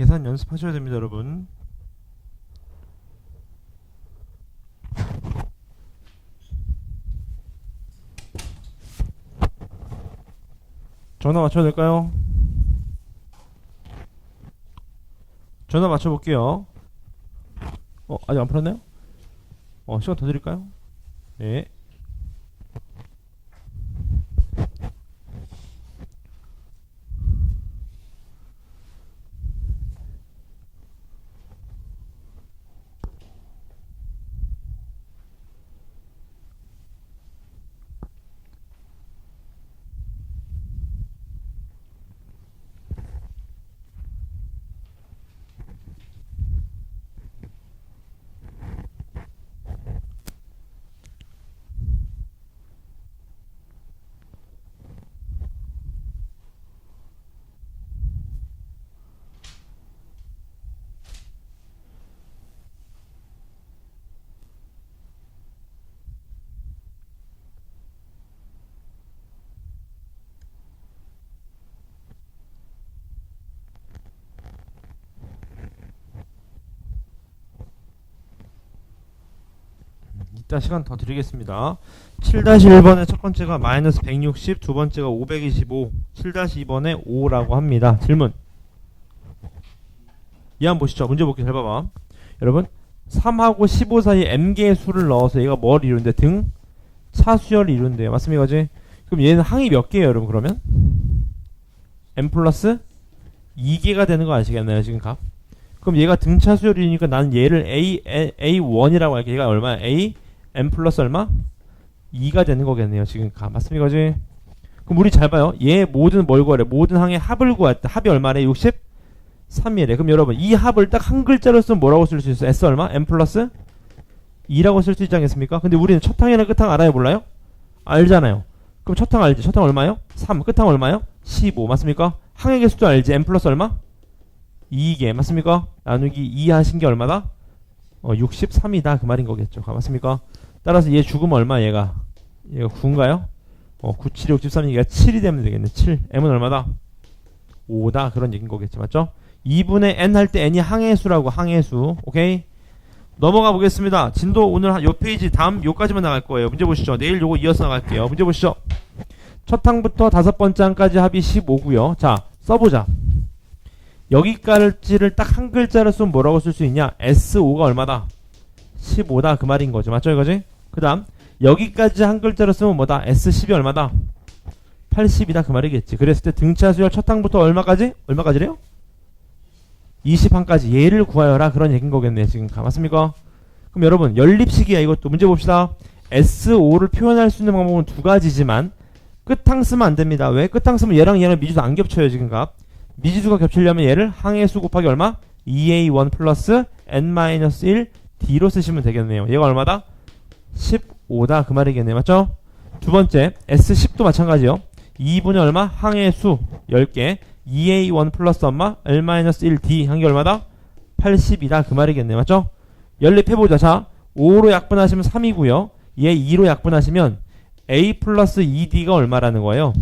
Speaker 1: 계산 연습하셔야 됩니다, 여러분. 전화 맞춰도 될까요? 전화 맞춰볼게요. 아직 안 풀었나요? 시간 더 드릴까요? 네. 이따 시간 더 드리겠습니다. 7-1번의 첫 번째가 마이너스 160, 두 번째가 525, 7-2번에 5라고 합니다. 질문. 이 한번 보시죠. 문제 볼게요. 잘 봐봐. 여러분, 3하고 15 사이에 m개의 수를 넣어서 얘가 뭘 이룬대? 등 차수열을 이룬대요. 맞습니까? 그지? 그럼 얘는 항이 몇 개예요, 여러분? 그러면 m 플러스 2개가 되는 거 아시겠나요? 지금 값. 그럼 얘가 등차수열이니까 나는 얘를 A1이라고 할게. 얘가 얼마야? A m 플러스 얼마? 2가 되는 거겠네요. 지금 값. 맞습니까? 그지? 그럼 우리 잘 봐요. 얘 모든 뭘 구하래? 모든 항의 합을 구할 때 합이 얼마래? 63이래. 그럼 여러분 이 합을 딱 한 글자로 쓰면 뭐라고 쓸 수 있어? S 얼마? m 플러스 2라고 쓸 수 있지 않겠습니까? 근데 우리는 첫 항이랑 끝 항 알아요? 몰라요? 알잖아요. 그럼 첫 항 알지? 첫 항 얼마요? 3. 끝 항 얼마요? 15. 맞습니까? 항의 개수도 알지? m 플러스 얼마? 2개. 맞습니까? 나누기 2 하신 게 얼마다? 63이다. 그 말인 거겠죠. 맞습니까? 따라서 얘 죽으면 얼마? 얘가 9인가요? 9, 7, 63이니까 7이 되면 되겠네. 7. m은 얼마다? 5다. 그런 얘기인 거겠죠. 맞죠? 2분의 n 할 때 n이 항의 수라고. 항의 수. 오케이? 넘어가 보겠습니다. 진도 오늘 요 페이지 다음 요까지만 나갈 거예요. 문제 보시죠. 내일 요거 이어서 나갈게요. 문제 보시죠. 첫 항부터 다섯 번째 항까지 합이 15고요. 자, 써보자. 여기까지를 딱 한 글자로 쓰면 뭐라고 쓸 수 있냐? S5가 얼마다? 15다. 그 말인 거죠. 맞죠? 이거지? 그 다음 여기까지 한 글자로 쓰면 뭐다? S10이 얼마다? 80이다. 그 말이겠지. 그랬을 때 등차 수열 첫 항부터 얼마까지? 얼마까지래요? 20항까지 얘를 구하여라. 그런 얘기인 거겠네. 지금 맞습니까? 그럼 여러분 연립식이야. 이것도 문제 봅시다. S5를 표현할 수 있는 방법은 두 가지지만 끝항 쓰면 안 됩니다. 왜? 끝항 쓰면 얘랑 얘랑 미지수 안 겹쳐요. 지금 값. 미지수가 겹치려면 얘를 항의 수 곱하기 얼마? 2a1 플러스 n-1 d로 쓰시면 되겠네요. 얘가 얼마다? 15다. 그 말이겠네요. 맞죠? 두 번째 S10도 마찬가지요. 2분의 얼마? 항의 수 10개 2a1 플러스 얼마? l-1d 한 게 얼마다? 80이다. 그 말이겠네요. 맞죠? 연립해보자. 자, 5로 약분하시면 3이고요. 얘 2로 약분하시면 a 플러스 2d가 얼마라는 거예요?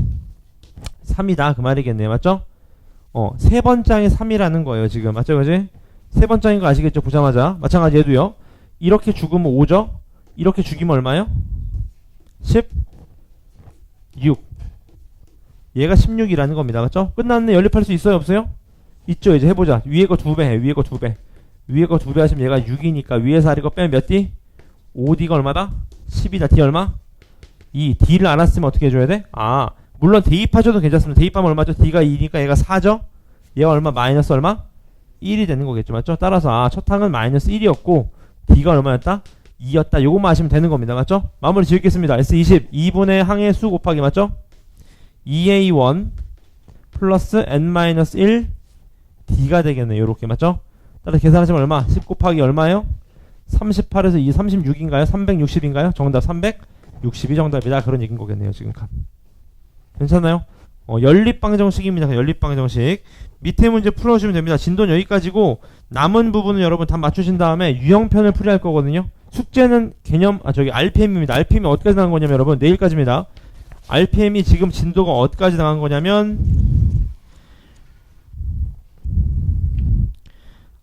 Speaker 1: 3이다. 그 말이겠네요. 맞죠? 세 번장이 3이라는 거예요. 지금 맞죠? 그지? 세 번장인 거 아시겠죠? 보자마자 마찬가지 얘도요. 이렇게 죽으면 5죠? 이렇게 죽이면 얼마요? 16. 얘가 16이라는 겁니다. 맞죠? 끝났네. 연립할 수 있어요? 없어요? 있죠. 이제 해보자. 위에 거 2배 해. 위에 거 2배. 위에 거 2배 하시면 얘가 6이니까 위에서 아래 거 빼면 몇 D? 5D가 얼마다? 10이다. D 얼마? 2. D를 알았으면 어떻게 해줘야 돼? 물론 대입하셔도 괜찮습니다. 대입하면 얼마죠? D가 2니까 얘가 4죠? 얘가 얼마? 마이너스 얼마? 1이 되는 거겠죠. 맞죠? 따라서 첫 항은 마이너스 1이었고 D가 얼마였다? 2였다. 요것만 아시면 되는 겁니다. 맞죠? 마무리 지을겠습니다. S20 2분의 항의 수 곱하기 맞죠? 2a1 플러스 n-1 d가 되겠네요. 요렇게 맞죠? 따라서 계산하시면 얼마? 10 곱하기 얼마예요? 38에서 2 36인가요? 360인가요? 정답 362 정답이다. 그런 얘기인 거겠네요. 지금 괜찮나요? 연립방정식입니다. 연립방정식. 밑에 문제 풀어주시면 됩니다. 진도는 여기까지고 남은 부분은 여러분 다 맞추신 다음에 유형편을 풀이할 거거든요. 숙제는 개념 RPM입니다. RPM이 어디까지 나간 거냐면 여러분 내일까지입니다. RPM이 지금 진도가 어디까지 나간 거냐면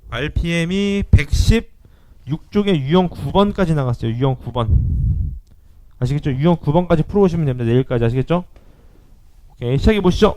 Speaker 1: RPM이 116쪽에 유형 9번까지 나갔어요. 유형 9번. 아시겠죠? 유형 9번까지 풀어오시면 됩니다. 내일까지. 아시겠죠? 오케이, 시작해 보시죠.